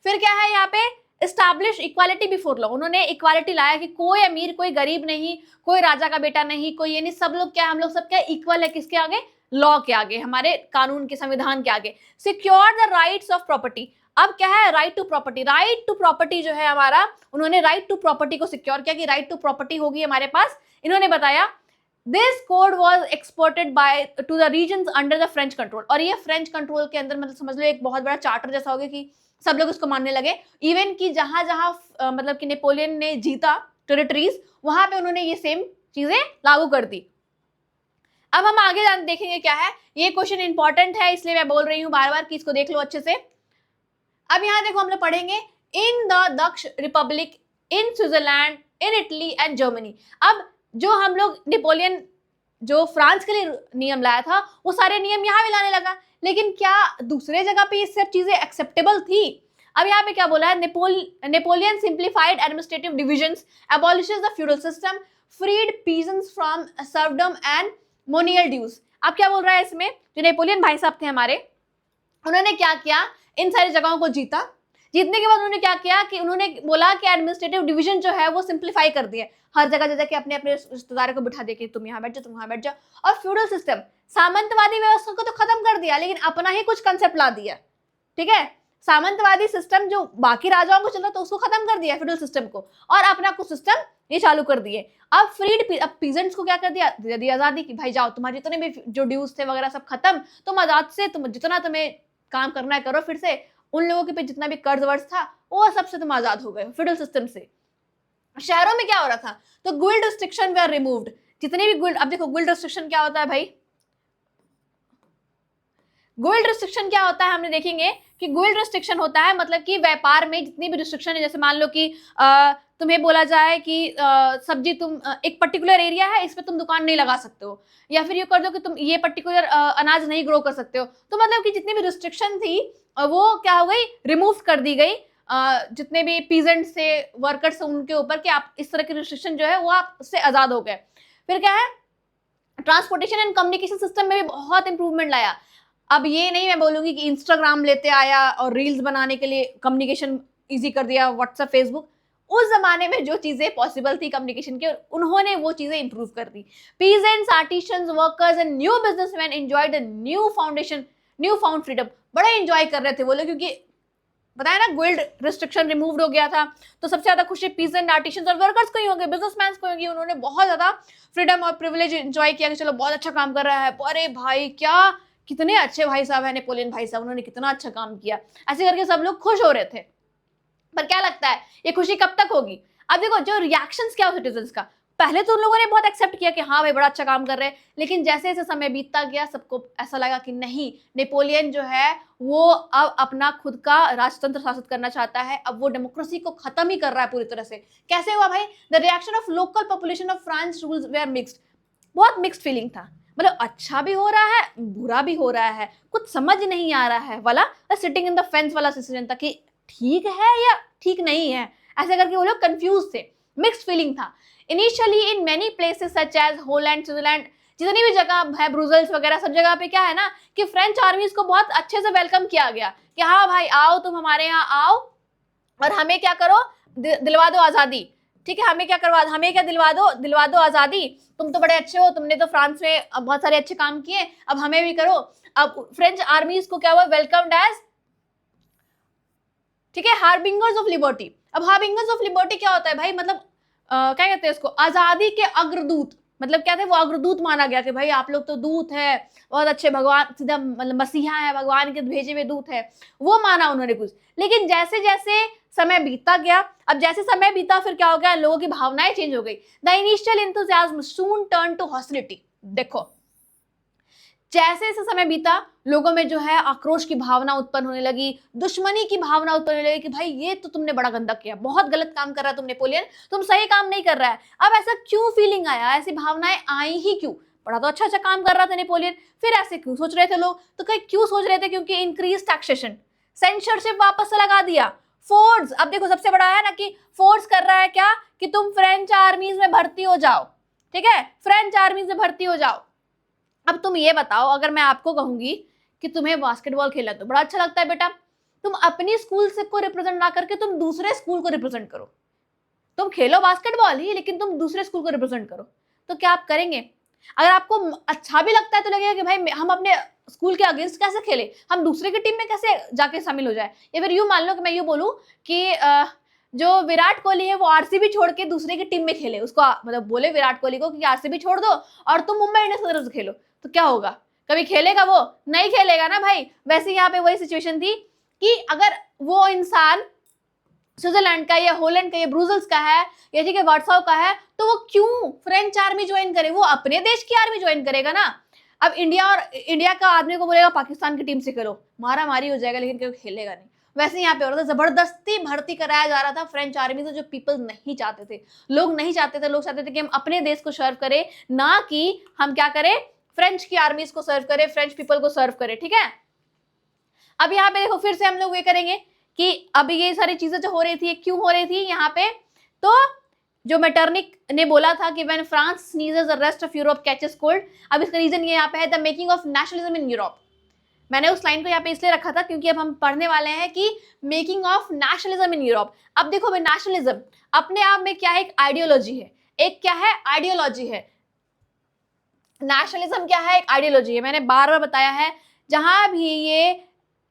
फिर क्या है यहाँ पे, एस्टैब्लिश इक्वालिटी बिफोर लॉ, उन्होंने इक्वालिटी लाया कि कोई अमीर कोई गरीब नहीं, कोई राजा का बेटा नहीं, कोई ये नहीं, सब लोग क्या, हम लोग सब क्या इक्वल है, किसके आगे, लॉ के आगे, हमारे कानून के संविधान के आगे। Secure the rights of property, अब क्या है, right to property, right to property जो है हमारा, उन्होंने राइट टू प्रॉपर्टी को सिक्योर किया कि राइट टू प्रॉपर्टी होगी हमारे पास। इन्होंने बताया this code was exported by to the regions under the French control, और ये फ्रेंच कंट्रोल के अंदर, मतलब समझ लो एक बहुत बड़ा चार्टर जैसा हो गया कि सब लोग उसको मानने लगे। इवन कि जहां जहां मतलब कि नेपोलियन ने जीता टेरिटरीज, वहां पे उन्होंने ये सेम चीजें लागू कर दी। अब हम आगे देखेंगे क्या है, ये क्वेश्चन इंपॉर्टेंट है इसलिए मैं बोल रही हूँ बार बार कि इसको देख लो अच्छे से। अब यहाँ देखो हम लोग पढ़ेंगे in the Dutch Republic, in Switzerland, in Italy and Germany. अब जो हम लोग नेपोलियन जो फ्रांस के लिए नियम लाया था वो सारे नियम यहाँ भी लाने लगा, लेकिन क्या दूसरे जगह पे ये सब चीजें एक्सेप्टेबल थी? अब यहाँ पे क्या बोला है, Napoleon simplified administrative divisions, abolishes the feudal system, freed peasants from serfdom and manorial dues. अब क्या बोल रहा है इसमें, जो नेपोलियन भाई साहब थे हमारे, उन्होंने क्या किया, इन सारी जगहों को जीता। जीतने के बाद उन्होंने क्या किया कि उन्होंने बोला कि एडमिनिस्ट्रेटिव डिवीजन जो है वो सिंप्लीफाई कर दिया, हर जगह जगह के अपने अपने रिश्तेदारों को बिठा दे कि तुम यहाँ बैठ जाओ, तुम वहां बैठ जाओ। और फ्यूडल सिस्टम, सामंतवादी व्यवस्था को तो खत्म कर दिया, लेकिन अपना ही कुछ कंसेप्ट ला दिया। ठीक है, सामंतवादी सिस्टम जो बाकी राजाओं को चल रहा था उसको खत्म कर दिया फ्यूडल सिस्टम को, और अपना कुछ सिस्टम ये चालू कर दिए। अब अब पीजेंट्स को क्या कर दिया, दे दी आजादी कि भाई जाओ, तुम्हारे जितने भी जो ड्यूज थे वगैरह सब खत्म, तुम आजाद से तुम जितना तुम्हें काम करना है करो, फिर से उन लोगों के पे जितना भी कर्ज वर्ज था वो सबसे तुम आजाद हो गए फ्यूडल सिस्टम से। शहरों में क्या हो रहा था, तो गुइल्ड रिस्ट्रिक्शन वे आर रिमूव्ड, जितने भी गुइल्ड, अब देखो गुइल्ड रिस्ट्रिक्शन क्या होता है भाई, गुइल्ड रिस्ट्रिक्शन क्या होता है हमने देखेंगे कि गुइल्ड रिस्ट्रिक्शन होता है मतलब कि व्यापार में जितनी भी रिस्ट्रिक्शन है, जैसे मान लो कि तुम्हें बोला जाए कि सब्जी तुम एक पर्टिकुलर एरिया है इस पे तुम दुकान नहीं लगा सकते हो, या फिर ये कर दो कि तुम ये पर्टिकुलर अनाज नहीं ग्रो कर सकते हो, तो मतलब कि जितनी भी रिस्ट्रिक्शन थी वो क्या हो गई, रिमूव कर दी गई। जितने भी पीजेंट्स थे, वर्कर्स उनके ऊपर कि आप इस तरह की रिस्ट्रिक्शन जो है वो आप उससे आजाद हो गए। फिर क्या है, ट्रांसपोर्टेशन एंड कम्युनिकेशन सिस्टम में भी बहुत इंप्रूवमेंट लाया। अब ये नहीं मैं बोलूंगी कि इंस्टाग्राम लेते आया और रील्स बनाने के लिए कम्युनिकेशन इजी कर दिया, व्हाट्सएप, फेसबुक, उस जमाने में जो चीजें पॉसिबल थी कम्युनिकेशन के, उन्होंने वो चीजें इंप्रूव कर दी। Peasants, artisans, workers and new businessman enjoyed the new found freedom. बड़ा एंजॉय कर रहे थे वो लोग, क्योंकि बताया ना गुइल्ड रिस्ट्रिक्शन रिमूव हो गया था, तो सबसे ज्यादा खुशी पीजेंट, आर्टिशंस और वर्कर्स को ही होंगे, बिजनेसमैन को होंगी। उन्होंने बहुत ज्यादा फ्रीडम और प्रिविलेज एंजॉय किया कि चलो बहुत अच्छा काम कर रहा है, अरे भाई क्या कितने अच्छे भाई साहब है नेपोलियन भाई साहब, उन्होंने कितना अच्छा काम किया, ऐसे करके सब लोग खुश हो रहे थे। पर क्या लगता है ये खुशी कब तक होगी? अब देखो जो रिएक्शंस क्या हो सिटीजन्स का, पहले तो उन लोगों ने बहुत एक्सेप्ट किया कि हाँ भाई बड़ा अच्छा काम कर रहे हैं, लेकिन जैसे जैसे समय बीतता गया सबको ऐसा लगा कि नहीं, नेपोलियन जो है वो अब अपना खुद का राजतंत्र शासित करना चाहता है, अब वो डेमोक्रेसी को खत्म ही कर रहा है पूरी तरह से। कैसे हुआ भाई, the reaction of local population of France rules were mixed, बहुत मिक्स्ड फीलिंग था, मतलब अच्छा भी हो रहा है बुरा भी हो रहा है, कुछ समझ नहीं आ रहा है वाला सिटिंग इन द फेंस वाला सिचुएशन था कि ठीक है या ठीक नहीं है, ऐसे करके वो लोग कंफ्यूज थे, मिक्स्ड फीलिंग था। Initially in many places such as Holland, Switzerland, जितनी भी जगह है, ब्रुसेल्स वगैरह सब जगह पे क्या है ना कि फ्रेंच आर्मीज को बहुत अच्छे से वेलकम किया गया कि हाँ भाई आओ, तुम हमारे यहाँ आओ और हमें क्या करो, दिलवा दो आजादी। ठीक है, हमें क्या करवा, हमें क्या दिलवा दो आजादी, तुम तो बड़े अच्छे हो, तुमने तो फ्रांस में बहुत सारे अच्छे काम किए, अब हमें भी करो। अब फ्रेंच आर्मीज को क्या हुआ, वेलकम्ड एज, ठीक है, हार्बिंगर्स ऑफ लिबर्टी। अब हार्बिंगर्स ऑफ लिबर्टी क्या होता है भाई, मतलब क्या कहते हैं इसको, आजादी के अग्रदूत, मतलब क्या थे वो, अग्रदूत माना गया कि भाई आप लोग तो दूत है, बहुत अच्छे, भगवान सीधा मतलब मसीहा है, भगवान के भेजे हुए दूत है, वो माना उन्होंने कुछ। लेकिन जैसे जैसे समय बीतता गया, अब जैसे समय बीता फिर क्या हो गया, लोगों की भावनाएं चेंज हो गई। The initial enthusiasm soon turn to hostility. देखो जैसे जैसे समय बीता लोगों में जो है आक्रोश की भावना उत्पन्न होने लगी, दुश्मनी की भावना उत्पन्न होने लगी कि भाई ये तो तुमने बड़ा गंदा किया, बहुत गलत काम कर रहा है तुम नेपोलियन, तुम सही काम नहीं कर रहा है। अब ऐसा क्यों फीलिंग आया, ऐसी भावनाएं आई ही क्यों, बड़ा तो अच्छा अच्छा काम कर रहा था नेपोलियन, फिर ऐसे क्यों सोच रहे थे लोग, तो कहीं क्यों सोच रहे थे, क्योंकि इंक्रीज टैक्सेशन, सेंसरशिप वापस से लगा दिया, फोर्स, अब देखो सबसे बड़ा है ना कि फोर्स कर रहा है क्या कि तुम फ्रेंच आर्मीज में भर्ती हो जाओ, ठीक है, फ्रेंच आर्मीज में भर्ती हो जाओ। अब तुम ये बताओ, अगर मैं आपको कहूंगी कि तुम्हें बास्केटबॉल खेलना तो बड़ा अच्छा लगता है बेटा, तुम अपनी स्कूल से को रिप्रेजेंट ना करके तुम दूसरे स्कूल को रिप्रेजेंट करो, तुम खेलो बास्केटबॉल ही लेकिन तुम दूसरे स्कूल को रिप्रेजेंट करो, तो क्या आप करेंगे? अगर आपको अच्छा भी लगता है तो लगेगा कि भाई हम अपने स्कूल के अगेंस्ट कैसे खेले, हम दूसरे की टीम में कैसे जाके शामिल हो जाए। या फिर यूं मान लो कि मैं यूं बोलूं कि जो विराट कोहली है वो आरसीबी छोड़ के दूसरे की टीम में खेले, उसको मतलब बोले विराट कोहली को कि आरसीबी छोड़ दो और तुम मुंबई इंडियंस की तरफ से खेलो, तो क्या होगा, कभी खेलेगा वो? नहीं खेलेगा ना भाई। वैसे यहाँ पे वही सिचुएशन थी कि अगर वो इंसान स्विट्जरलैंड का या होलैंड का या ब्रुसेल्स का है या ठीक है वार्साओ का है, तो वो क्यों फ्रेंच आर्मी ज्वाइन करे, वो अपने देश की आर्मी ज्वाइन करेगा ना। अब इंडिया का आदमी को बोलेगा पाकिस्तान की टीम से करो, मारा मारी हो जाएगा लेकिन कोई खेलेगा नहीं। वैसे यहाँ पे हो रहा था, जबरदस्ती भर्ती कराया जा रहा था फ्रेंच आर्मी से, जो पीपल नहीं चाहते थे, लोग नहीं चाहते थे। लोग चाहते थे कि हम अपने देश को सर्व करें, ना कि हम क्या करें, फ्रेंच की आर्मीज को सर्व करें, फ्रेंच पीपल को सर्व करें। ठीक है, अब यहाँ पे देखो फिर से हम लोग ये करेंगे कि अभी ये सारी चीजें जो हो रही थी, क्यों हो रही थी यहाँ पे, तो जो मेटरनिक ने बोला था कि when France sneezes the rest of Europe catches cold, अब इसका रीजन ये यहाँ पे है, the making of nationalism in Europe. मैंने उस लाइन को यहाँ पे इसलिए रखा था क्योंकि अब हम पढ़ने वाले हैं कि making of nationalism in Europe. अब देखो भाई, नेशनलिज्म अपने आप में क्या है, एक आइडियोलॉजी है, एक क्या है, आइडियोलॉजी है। नेशनलिज्म क्या है, एक आइडियोलॉजी है। मैंने बार बार बताया है, जहां भी ये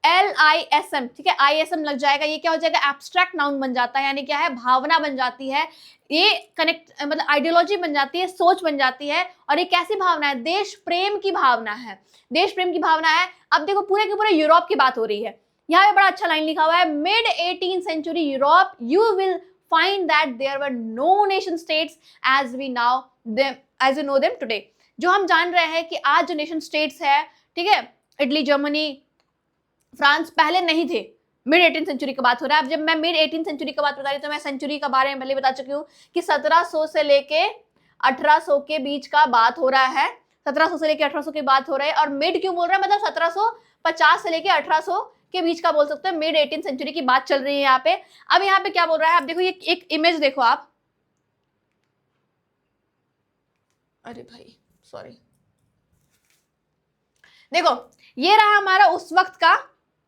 LISM, ठीक है, ISM लग जाएगा, ये क्या हो जाएगा, एब्स्ट्रैक्ट नाउन बन जाता है, यानी क्या है, भावना बन जाती है, ये कनेक्ट मतलब आइडियोलॉजी बन जाती है, सोच बन जाती है। और ये कैसी भावना है, देश प्रेम की भावना है, देश प्रेम की भावना है। अब देखो पूरे के पूरे यूरोप की बात हो रही है, यहाँ पे बड़ा अच्छा लाइन लिखा हुआ है, mid 18th century Europe you will find that there were no nation states as we know them today. जो हम जान रहे हैं कि आज जो नेशन स्टेट्स है, ठीक है, इटली, जर्मनी, फ्रांस, पहले नहीं थे। मिड 18th सेंचुरी की बात हो रहा है। अब जब मैं मिड 18th सेंचुरी की बात बता रही हूँ तो मैं सेंचुरी के बारे में पहले बता चुकी हूँ कि 1700 से लेके 1800 के बीच का बात हो रहा है, 1700 से लेके 1800 की बात हो रहा है। और मिड क्यों बोल रहा है, मतलब 1750 से लेके 1800 के बीच का बोल सकते हैं, मिड 18th सेंचुरी की बात चल रही है यहाँ पे। अब यहाँ पे क्या बोल रहा है, अब देखो ये एक इमेज देखो आप, अरे भाई सॉरी, देखो ये रहा हमारा उस वक्त का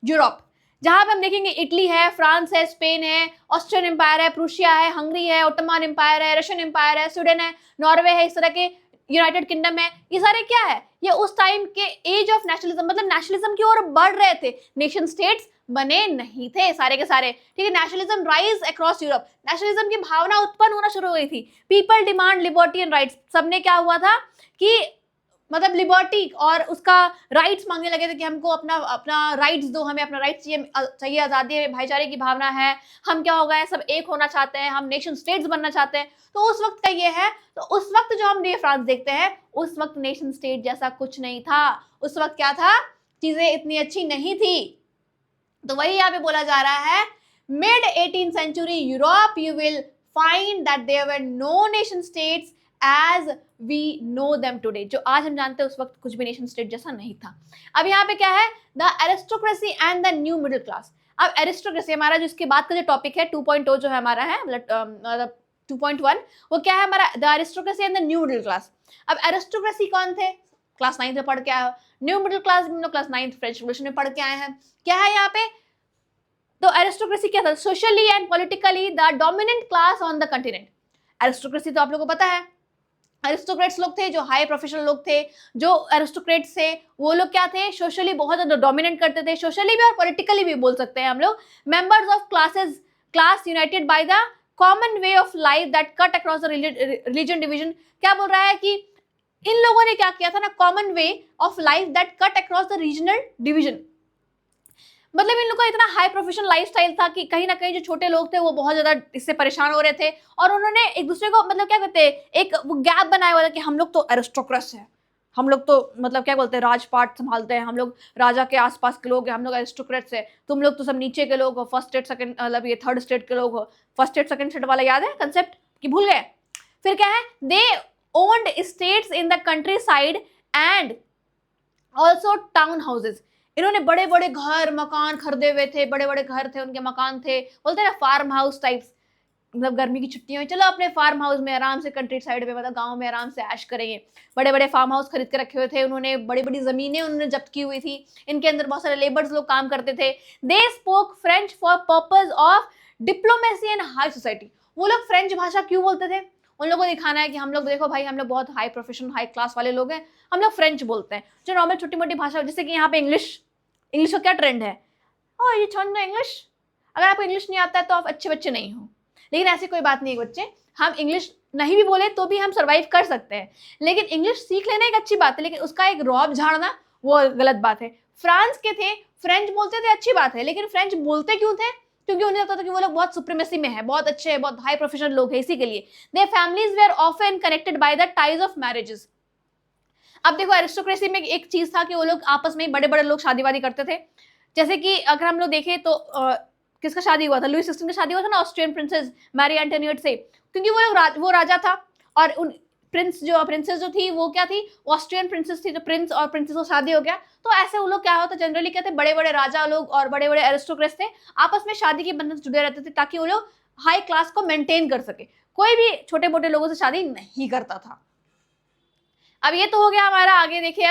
यूरोप, जहां पे हम देखेंगे इटली है, फ्रांस है, स्पेन है, ऑस्ट्रियन एम्पायर है, प्रूशिया है, हंगरी है, ओटोमन एम्पायर है, रशियन एम्पायर है, स्वीडन है, नॉर्वे है, इस तरह के यूनाइटेड किंगडम है। ये सारे क्या है, ये उस टाइम के एज ऑफ नेशनलिज्म, मतलब नेशनलिज्म की ओर बढ़ रहे थे, नेशन स्टेट्स बने नहीं थे सारे के सारे। ठीक है, nationalism rise across Europe, nationalism की भावना उत्पन्न होना शुरू हो गई थी। People demand liberty and rights, सबने क्या हुआ था कि मतलब लिबर्टी और उसका राइट्स मांगने लगे थे कि हमको अपना अपना राइट्स दो, हमें अपना राइट्स चाहिए, आज़ादी है, भाईचारे की भावना है, हम क्या हो गए, सब एक होना चाहते हैं, हम नेशन स्टेट्स बनना चाहते हैं। तो उस वक्त का ये है। तो उस वक्त जो हम ये फ्रांस देखते हैं, उस वक्त नेशन स्टेट जैसा कुछ नहीं था। उस वक्त क्या था, चीजें इतनी अच्छी नहीं थी। तो वही यहाँ पे बोला जा रहा है, mid 18th century Europe you will find that there were no nation states as we know them today. जो आज हम जानते हैं उस वक्त कुछ भी नेशन स्टेट जैसा नहीं था। अब यहाँ पे क्या है, the aristocracy and the new middle class. अब एरिस्टोक्रेसी हमारा जो इसके बाद का जो टॉपिक है 2.0 जो है हमारा है, मतलब 2.1, वो क्या है हमारा, the aristocracy and the new middle class. अब एरिस्टोक्रेसी कौन थे, क्लास 9th में पढ़ के आए हो। न्यू मिडिल क्लास हम लोग क्लास 9th फ्रेंच रिवॉल्यूशन में पढ़ के आए हैं। क्या है यहाँ पे, तो एरिस्टोक्रेसी क्या था, socially and politically the dominant class on the continent. Aristocracy तो आप लोगों को पता है, एरिस्टोक्रेट्स लोग थे जो हाई प्रोफेशनल लोग थे। जो एरिस्टोक्रेट्स थे वो लोग क्या थे, सोशली बहुत ज्यादा डोमिनेट करते थे, सोशली भी और पॉलिटिकली भी बोल सकते हैं हम लोग। Members of class United by the common way of life that cut across the religion division. क्या बोल रहा है कि इन लोगों ने क्या किया था ना, common way of life that cut across the regional division. मतलब इन लोगों का इतना हाई प्रोफेशनल लाइफस्टाइल था कि कहीं ना कहीं जो छोटे लोग थे वो बहुत ज्यादा इससे परेशान हो रहे थे। और उन्होंने एक दूसरे को मतलब क्या कहते हैं, एक गैप बनाया हुआ था कि हम लोग तो एरिस्टोक्रेट्स हैं, हम लोग तो मतलब क्या बोलते हैं, राजपाट संभालते हैं, हम लोग राजा के आसपास के लोग हैं, हम लोग एरिस्टोक्रेट्स हैं, तुम लोग तो सब नीचे के लोग हो, फर्स्ट स्टेट सेकंड, मतलब ये थर्ड स्टेट के लोग हो। फर्स्ट स्टेट सेकंड स्टेट वाला याद है कंसेप्ट कि भूल गए। फिर क्या है, they owned estates in the countryside and also town houses. इन्होंने बड़े बड़े घर मकान खरीदे हुए थे, बड़े बड़े घर थे, उनके मकान थे, बोलते हैं ना फार्म हाउस टाइप्स। मतलब गर्मी की छुट्टियों में चलो अपने फार्म हाउस में आराम से, कंट्री साइड में मतलब गांव में आराम से ऐश करेंगे। बड़े बड़े फार्म हाउस खरीद के रखे हुए थे उन्होंने, बड़ी बड़ी जमीनें उन्होंने जब्त की हुई थी, इनके अंदर बहुत सारे लेबर्स लोग काम करते थे। They spoke French for purpose of diplomacy and high society. वो लोग फ्रेंच भाषा क्यों बोलते थे, उन लोगों को दिखाना है कि हम लोग देखो भाई, हम लोग बहुत हाई प्रोफेशनल हाई क्लास वाले लोग हैं, हम लोग फ्रेंच बोलते हैं। जो नॉर्मल छोटी मोटी भाषा, जैसे कि यहाँ पे इंग्लिश का क्या ट्रेंड है, ओ ये छोड़ना इंग्लिश, अगर आपको इंग्लिश नहीं आता है तो आप अच्छे बच्चे नहीं हो। लेकिन ऐसी कोई बात नहीं है बच्चे, हम इंग्लिश नहीं भी बोले तो भी हम सर्वाइव कर सकते हैं। लेकिन इंग्लिश सीख लेना एक अच्छी बात है, लेकिन उसका एक रौब झाड़ना वो गलत बात है। फ्रांस के थे, फ्रेंच बोलते थे, अच्छी बात है, लेकिन फ्रेंच बोलते क्यों थे, क्योंकि उन्हें लगता था कि वो लोग बहुत सुप्रीमेसी में है, बहुत अच्छे हैं, बहुत हाई प्रोफेशनल लोग हैं, इसी के लिए। Their families were often connected by the ties of marriages. अब देखो एरिस्टोक्रेसी में एक चीज था कि वो लोग आपस में बड़े बड़े लोग शादी वादी करते थे। जैसे कि अगर हम लोग देखें तो किसका शादी हुआ था, लुई 16 का शादी हुआ था ना ऑस्ट्रियन प्रिंसेस मैरी एंटोनियट से, क्योंकि वो लोग वो राजा था और उन प्रिंसेस जो थी वो क्या थी, ऑस्ट्रियन प्रिंसेस थी, तो प्रिंस और प्रिंसेस को शादी हो गया। तो ऐसे वो लोग क्या होता जनरली कहते बड़े बड़े राजा लोग और बड़े बड़े एरिस्टोक्रेट्स थे आपस में शादी के बंधन से जुड़े रहते थे ताकि वो लोग हाई क्लास को मेंटेन कर सके, कोई भी छोटे मोटे लोगों से शादी नहीं करता था। अब ये तो हो गया हमारा, आगे देखिए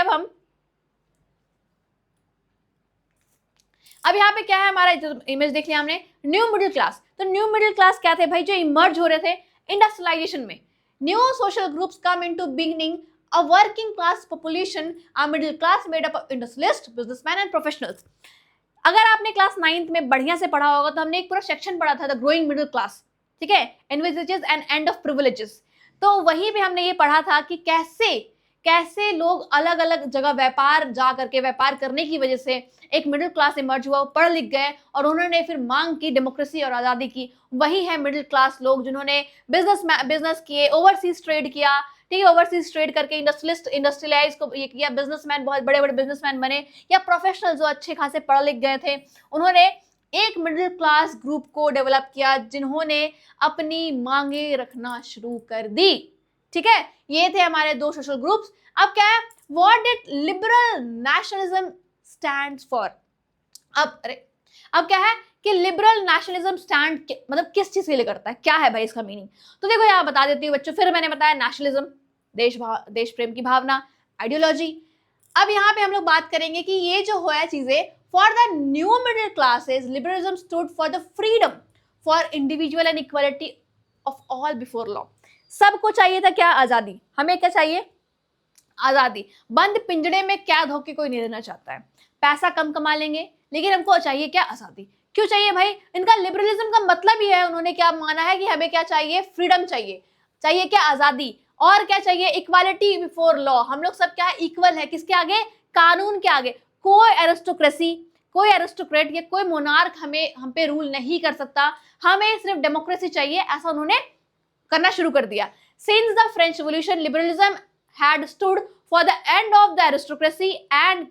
अब यहाँ पे क्या है हमारा, इमेज देख लिया हमने, न्यू मिडिल क्लास। तो न्यू मिडिल क्लास क्या थे भाई, जो इमर्ज हो रहे थे इंडस्ट्रियलाइजेशन में। New social groups come into beginning, a working class population, a middle class made up of industrialist, businessman and professionals. अगर आपने क्लास 9th में बढ़िया से पढ़ा होगा तो हमने एक पूरा सेक्शन पढ़ा था द ग्रोइंग मिडिल क्लास, ठीक है, एनविजेजेस एंड एंड ऑफ प्रिविलेजेस। तो वही भी हमने ये पढ़ा था कि कैसे लोग अलग अलग जगह व्यापार जा करके व्यापार करने की वजह से एक मिडिल क्लास इमर्ज हुआ, पढ़ लिख गए और उन्होंने फिर मांग की डेमोक्रेसी और आज़ादी की। वही है मिडिल क्लास लोग जिन्होंने बिजनेस किए, ओवरसीज ट्रेड किया, ठीक है, ओवरसीज ट्रेड करके इंडस्ट्रियलाइज को ये किया, बिजनेसमैन बहुत बड़े बड़े बिजनेसमैन बने, या प्रोफेशनल जो अच्छे खासे पढ़ लिख गए थे, उन्होंने एक मिडिल क्लास ग्रुप को डेवलप किया जिन्होंने अपनी मांगे रखना शुरू कर दी। ठीक है, ये थे हमारे दो सोशल ग्रुप्स। अब क्या है, what did liberal nationalism stands for. अब क्या है कि लिबरल नेशनलिज्म स्टैंड मतलब किस चीज के लिए करता है, क्या है भाई इसका मीनिंग। तो देखो यहाँ बता देती हूँ बच्चों, फिर मैंने बताया नेशनलिज्म, देश प्रेम की भावना, आइडियोलॉजी। अब यहाँ पे हम लोग बात करेंगे कि ये जो हुआ चीजें, for the new middle classes liberalism stood for the freedom for individual and equality of all before law. सबको चाहिए था क्या, आजादी। हमें क्या चाहिए, आजादी। बंद पिंजड़े में कैद होके कोई नहीं रहना चाहता है, पैसा कम कमा लेंगे लेकिन हमको चाहिए क्या, आजादी। क्यों चाहिए भाई, इनका लिबरलिज्म का मतलब ही है, उन्होंने क्या माना है कि हमें क्या चाहिए, फ्रीडम चाहिए, चाहिए क्या, आजादी, और क्या चाहिए, इक्वालिटी बिफोर लॉ। हम लोग सब क्या है, इक्वल है, किसके आगे, कानून के आगे। कोई एरिस्टोक्रेसी, कोई एरिस्टोक्रेट या कोई मोनार्क हम पे रूल नहीं कर सकता, हमें सिर्फ डेमोक्रेसी चाहिए, ऐसा उन्होंने करना शुरू कर दिया। Since the French revolution liberalism had stood for the end of the aristocracy and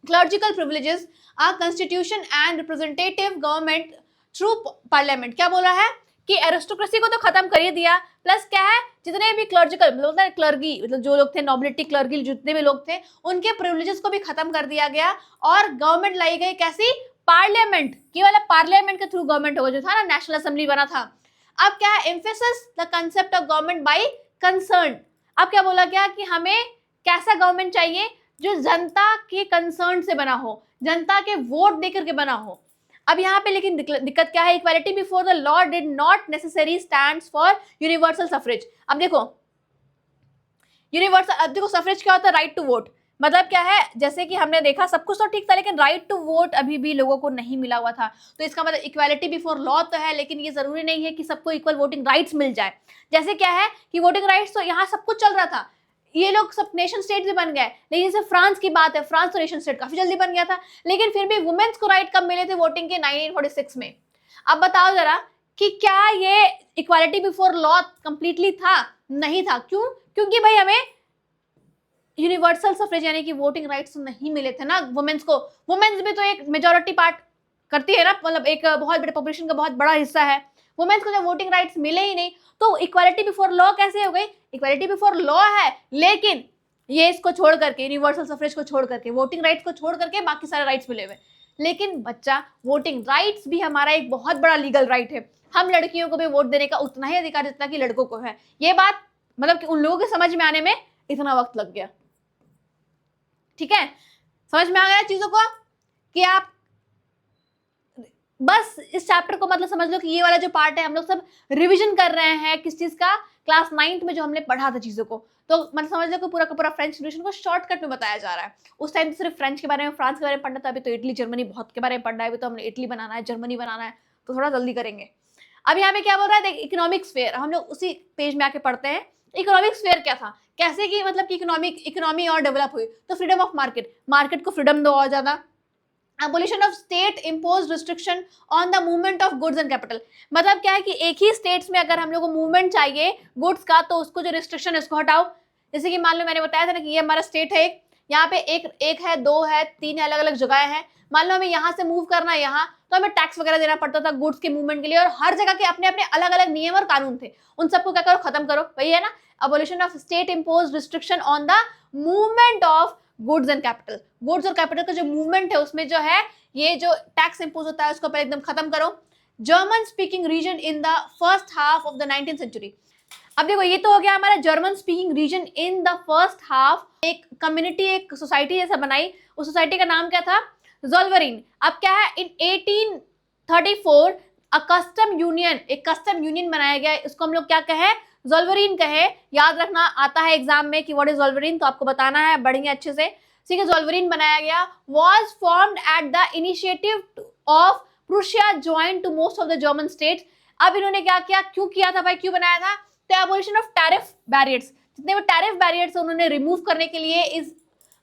clerical privileges, a constitution and representative government through parliament। क्या बोला है कि एरिस्टोक्रेसी को तो खत्म कर ही दिया, प्लस क्या है, जितने भी क्लर्जिकल मतलब क्लर्गी मतलब जो लोग थे, नोबिलिटी क्लर्गी जितने भी लोग थे, उनके प्रिविलेजेस को भी खत्म कर दिया गया और गवर्नमेंट लाई गई कैसी, पार्लियामेंट की, वाला पार्लियामेंट के थ्रू गवर्नमेंट होगा, जो था ना नेशनल असेंबली बना था। अब क्या है, emphasis the concept of government by concern. अब क्या बोला गया कि हमें कैसा गवर्नमेंट चाहिए, जो जनता के कंसर्न से बना हो, जनता के वोट देकर के बना हो। अब यहाँ पे लेकिन दिक्कत क्या है, equality before the law did not necessary stands for universal suffrage. अब देखो यूनिवर्सल, अब देखो सफरेज क्या होता है, राइट टू वोट। मतलब क्या है, जैसे कि हमने देखा सब कुछ तो ठीक था लेकिन राइट टू वोट अभी भी लोगों को नहीं मिला हुआ था। तो इसका मतलब इक्वालिटी बिफोर लॉ तो है, लेकिन ये जरूरी नहीं है कि सबको इक्वल वोटिंग राइट्स मिल जाए। जैसे क्या है कि वोटिंग राइट्स तो यहाँ सब कुछ चल रहा था, ये लोग सब नेशन स्टेट भी बन गए, लेकिन जैसे फ्रांस की बात है, फ्रांस तो नेशन स्टेट काफी जल्दी बन गया था, लेकिन फिर भी वुमेन्स को राइट कब मिले थे वोटिंग के, 1946 में। अब बताओ जरा कि क्या ये इक्वालिटी बिफोर लॉ कंप्लीटली था, नहीं था। क्यों, क्योंकि भाई हमें यूनिवर्सल सफरेज यानी कि वोटिंग राइट्स नहीं मिले थे ना वुमेन्स को। वुमेन्स भी तो एक मेजॉरिटी पार्ट करती है ना, मतलब एक बहुत बड़े पॉपुलेशन का बहुत बड़ा हिस्सा है। वुमेन्स को जब वोटिंग राइट्स मिले ही नहीं तो इक्वालिटी बिफोर लॉ कैसे हो गई, इक्वालिटी बिफोर लॉ है लेकिन ये इसको छोड़ करके, यूनिवर्सल सफरेज को छोड़ करके, वोटिंग राइट्स को छोड़ करके बाकी सारे राइट्स मिले हुए। लेकिन बच्चा, वोटिंग राइट्स भी हमारा एक बहुत बड़ा लीगल राइट है, हम लड़कियों को भी वोट देने का उतना ही अधिकार जितना कि लड़कों को है। ये बात मतलब कि उन लोगों के समझ में आने में इतना वक्त लग गया। ठीक है, समझ में आ गया चीजों को कि आप बस इस चैप्टर को मतलब समझ लो कि ये वाला जो पार्ट है हम लोग सब रिवीजन कर रहे हैं किस चीज का, क्लास 9th में जो हमने पढ़ा था चीजों को। तो मतलब समझ लो कि पूरा का पूरा फ्रेंच रिवॉल्यूशन को शॉर्टकट में बताया जा रहा है। उस टाइम तो सिर्फ फ्रेंच के बारे में, फ्रांस के बारे में पढ़ना था, अभी तो इटली जर्मनी बहुत के बारे में पढ़ना है, अभी तो हमने इटली बनाना है, जर्मनी बनाना है, तो थोड़ा जल्दी करेंगे। अब यहाँ पे क्या बोल रहा है, देख इकोनॉमिक स्फीयर, हम लोग उसी पेज में आके पढ़ते हैं। इकोनॉमिक स्फीयर क्या था, कैसे कि मतलब कि इकोनॉमी और डेवलप हुई, तो फ्रीडम ऑफ मार्केट को फ्रीडम दो और ज्यादा। Abolition of state imposed restriction on the movement of goods and capital। मतलब क्या है कि एक ही स्टेट्स में अगर हम लोग को मूवमेंट चाहिए गुड्स का, तो उसको जो रिस्ट्रिक्शन है उसको हटाओ। जैसे कि मान लो मैंने बताया था ना कि ये हमारा स्टेट है, यहाँ पे एक है, दो है, तीन है, अलग अलग जगह है। मान लो हमें यहाँ से मूव करना है यहाँ, तो हमें टैक्स वगैरह देना पड़ता था गुड्स के मूवमेंट के लिए, और हर जगह के अपने अपने अलग अलग नियम और कानून थे। उन सबको क्या करो, खत्म करो। वही है ना, abolition of state imposed restriction on the movement of goods and capital. Goods और कैपिटल का जो मूवमेंट है उसमें जो है ये जो टैक्स इम्पोज होता है उसको पहले एकदम खत्म करो। German speaking region in the first half of the 19th century. अब देखो ये तो हो गया हमारा German speaking region in the first half. एक कम्युनिटी, एक सोसाइटी जैसा बनाई, उस सोसाइटी का नाम क्या था, ज़ोल्वरीन। अब क्या है, इन 1834 अ कस्टम यूनियन, एक कस्टम यूनियन बनाया गया, इसको हम लोग क्या कहे, ज़ोल्वरीन कहे। याद रखना, आता है एग्जाम में कि व्हाट इज ज़ोल्वरीन, तो आपको बताना है बढ़िया अच्छे से। ठीक है, ज़ोल्वरीन बनाया गया, was formed at the initiative of Prussia joint to most of the German states. अब इन्होंने क्या किया, क्यों किया था भाई, क्यों बनाया था, तो एबोलिशन ऑफ टैरिफ बैरियर्स, जितने भी टैरिफ बैरियर्स उन्होंने रिमूव करने के लिए इस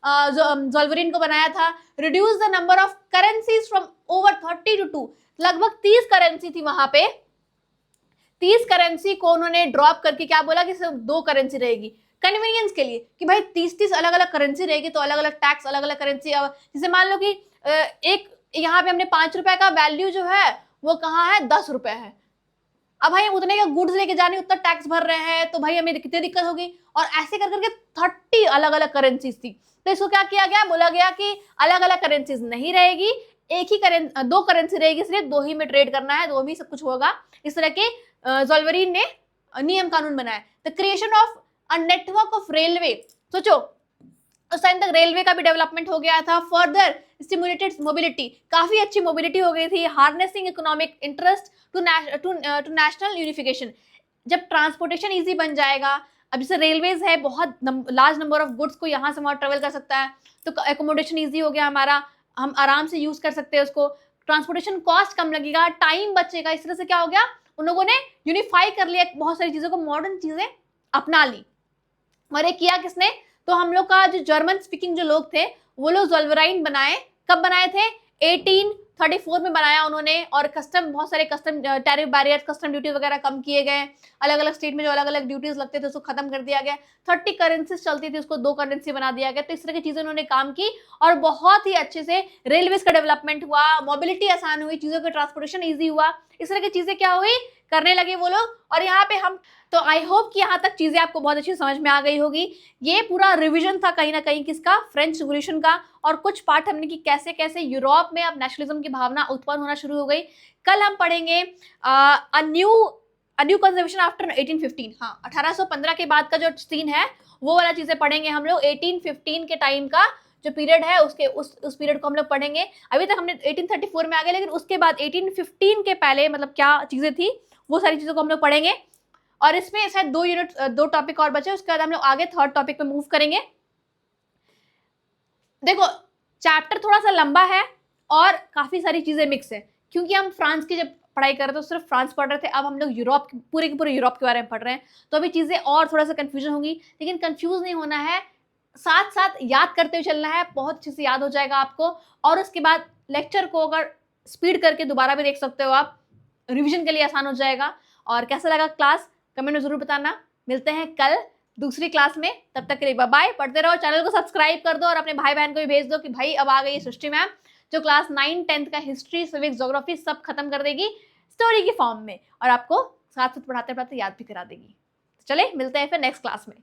ज़ोल्वरीन को बनाया था। Reduce the number of currencies from over 30 to 2, लगभग 30 करेंसी थी वहां पे, 30 करेंसी को उन्होंने ड्रॉप करके क्या बोला कि सिर्फ 2 करेंसी रहेगी, कन्वीनियंस के लिए, कि भाई 30 अलग अलग करेंसी रहेगी तो अलग अलग टैक्स, अलग अलग करेंसी। जैसे मान लो कि एक यहाँ पे हमने 5 रुपए का वैल्यू जो है वो कहाँ है, 10 रुपए है। अब भाई हम उतने का गुड्स लेके जाने उतना टैक्स भर रहे हैं, तो भाई हमें कितनी दिक्कत होगी। और ऐसे कर करके 30 अलग अलग करेंसीज थी, तो इसको क्या किया गया, बोला गया कि अलग अलग करेंसीज नहीं रहेगी, एक ही 2 करेंसी रहेगी, सिर्फ 2 ही में ट्रेड करना है, 2 में सब कुछ होगा। इस तरह के ज़ोल्वरीन ने नियम कानून बनाया। The creation of a network of railway, सोचो उस टाइम तक रेलवे का भी डेवलपमेंट हो गया था। फर्दर स्टिमुलेटेड मोबिलिटी, काफी अच्छी मोबिलिटी हो गई थी। Harnessing economic interest to national unification, जब ट्रांसपोर्टेशन इजी बन जाएगा, अब जैसे रेलवेज है, बहुत लार्ज नंबर ऑफ गुड्स को यहाँ से वहाँ ट्रेवल कर सकता है, तो एकोमोडेशन इजी हो गया हमारा, हम आराम से यूज कर सकते हैं उसको, ट्रांसपोर्टेशन कॉस्ट कम लगेगा, टाइम बचेगा। इस तरह से क्या हो गया, उन लोगों ने यूनिफाई कर लिया बहुत सारी चीजों को, मॉडर्न चीजें अपना ली। और ये किया किसने, तो हम लोग का जो जर्मन स्पीकिंग जो लोग थे वो लोग ज़ोल्वरीन बनाए। कब बनाए थे, 1834 में बनाया उन्होंने। और कस्टम, बहुत सारे custom tariff barriers, custom duty वगैरह कम किए गए, अलग अलग स्टेट में जो अलग अलग ड्यूटीज लगते थे उसको खत्म कर दिया गया। 30 करेंसीज चलती थी उसको 2 करेंसी बना दिया गया। तो इस तरह की चीजें उन्होंने काम की और बहुत ही अच्छे से रेलवेज का डेवलपमेंट हुआ, मोबिलिटी आसान हुई, चीजों का ट्रांसपोर्टेशन ईजी हुआ। इस तरह की चीजें क्या हुई, करने लगे वो लोग। और यहाँ पे हम, तो आई होप कि यहाँ तक चीजें आपको बहुत अच्छी समझ में आ गई होगी। ये पूरा रिवीजन था कहीं ना कहीं किसका, फ्रेंच रिवॉल्यूशन का। और कुछ पार्ट हमने कि कैसे कैसे यूरोप में अब नेशनलिज्म की भावना उत्पन्न होना शुरू हो गई। कल हम पढ़ेंगे अ न्यू कंजर्वेशन आफ्टर 1815। हाँ, 1815 के बाद का जो सीन है वो वाला चीजें पढ़ेंगे हम लोग। 1815 के टाइम का जो पीरियड है उसके उस पीरियड को हम लोग पढ़ेंगे। अभी तक हमने 1834 में आ गए, लेकिन उसके बाद 1815 के पहले मतलब क्या चीजें थी वो सारी चीजों को हम लोग पढ़ेंगे। और इसमें शायद 2 टॉपिक और बचे, उसके बाद हम लोग आगे 3rd टॉपिक पे मूव करेंगे। देखो चैप्टर थोड़ा सा लंबा है और काफी सारी चीजें मिक्स है, क्योंकि हम फ्रांस की जब पढ़ाई कर रहे थे तो सिर्फ फ्रांस पढ़ रहे थे, अब हम लोग यूरोप, पूरे के पूरे यूरोप के बारे में पढ़ रहे हैं, तो अभी चीजें और थोड़ा सा कंफ्यूजन होंगी। लेकिन कंफ्यूज नहीं होना है, साथ साथ याद करते हुए चलना है, बहुत अच्छे से याद हो जाएगा आपको। और उसके बाद लेक्चर को अगर स्पीड करके दोबारा भी देख सकते हो आप, रिविजन के लिए आसान हो जाएगा। और कैसा लगा क्लास कमेंट में जरूर बताना। मिलते हैं कल दूसरी क्लास में, तब तक के लिए बाय बाय। पढ़ते रहो, चैनल को सब्सक्राइब कर दो और अपने भाई बहन को भी भेज दो कि भाई अब आ गई सृष्टि मैम, जो क्लास 9, 10th का हिस्ट्री, सिविक्स, ज्योग्राफी सब खत्म कर देगी स्टोरी की फॉर्म में, और आपको साथ साथ पढ़ाते पढ़ाते याद भी करा देगी। चले मिलते हैं फिर नेक्स्ट क्लास में।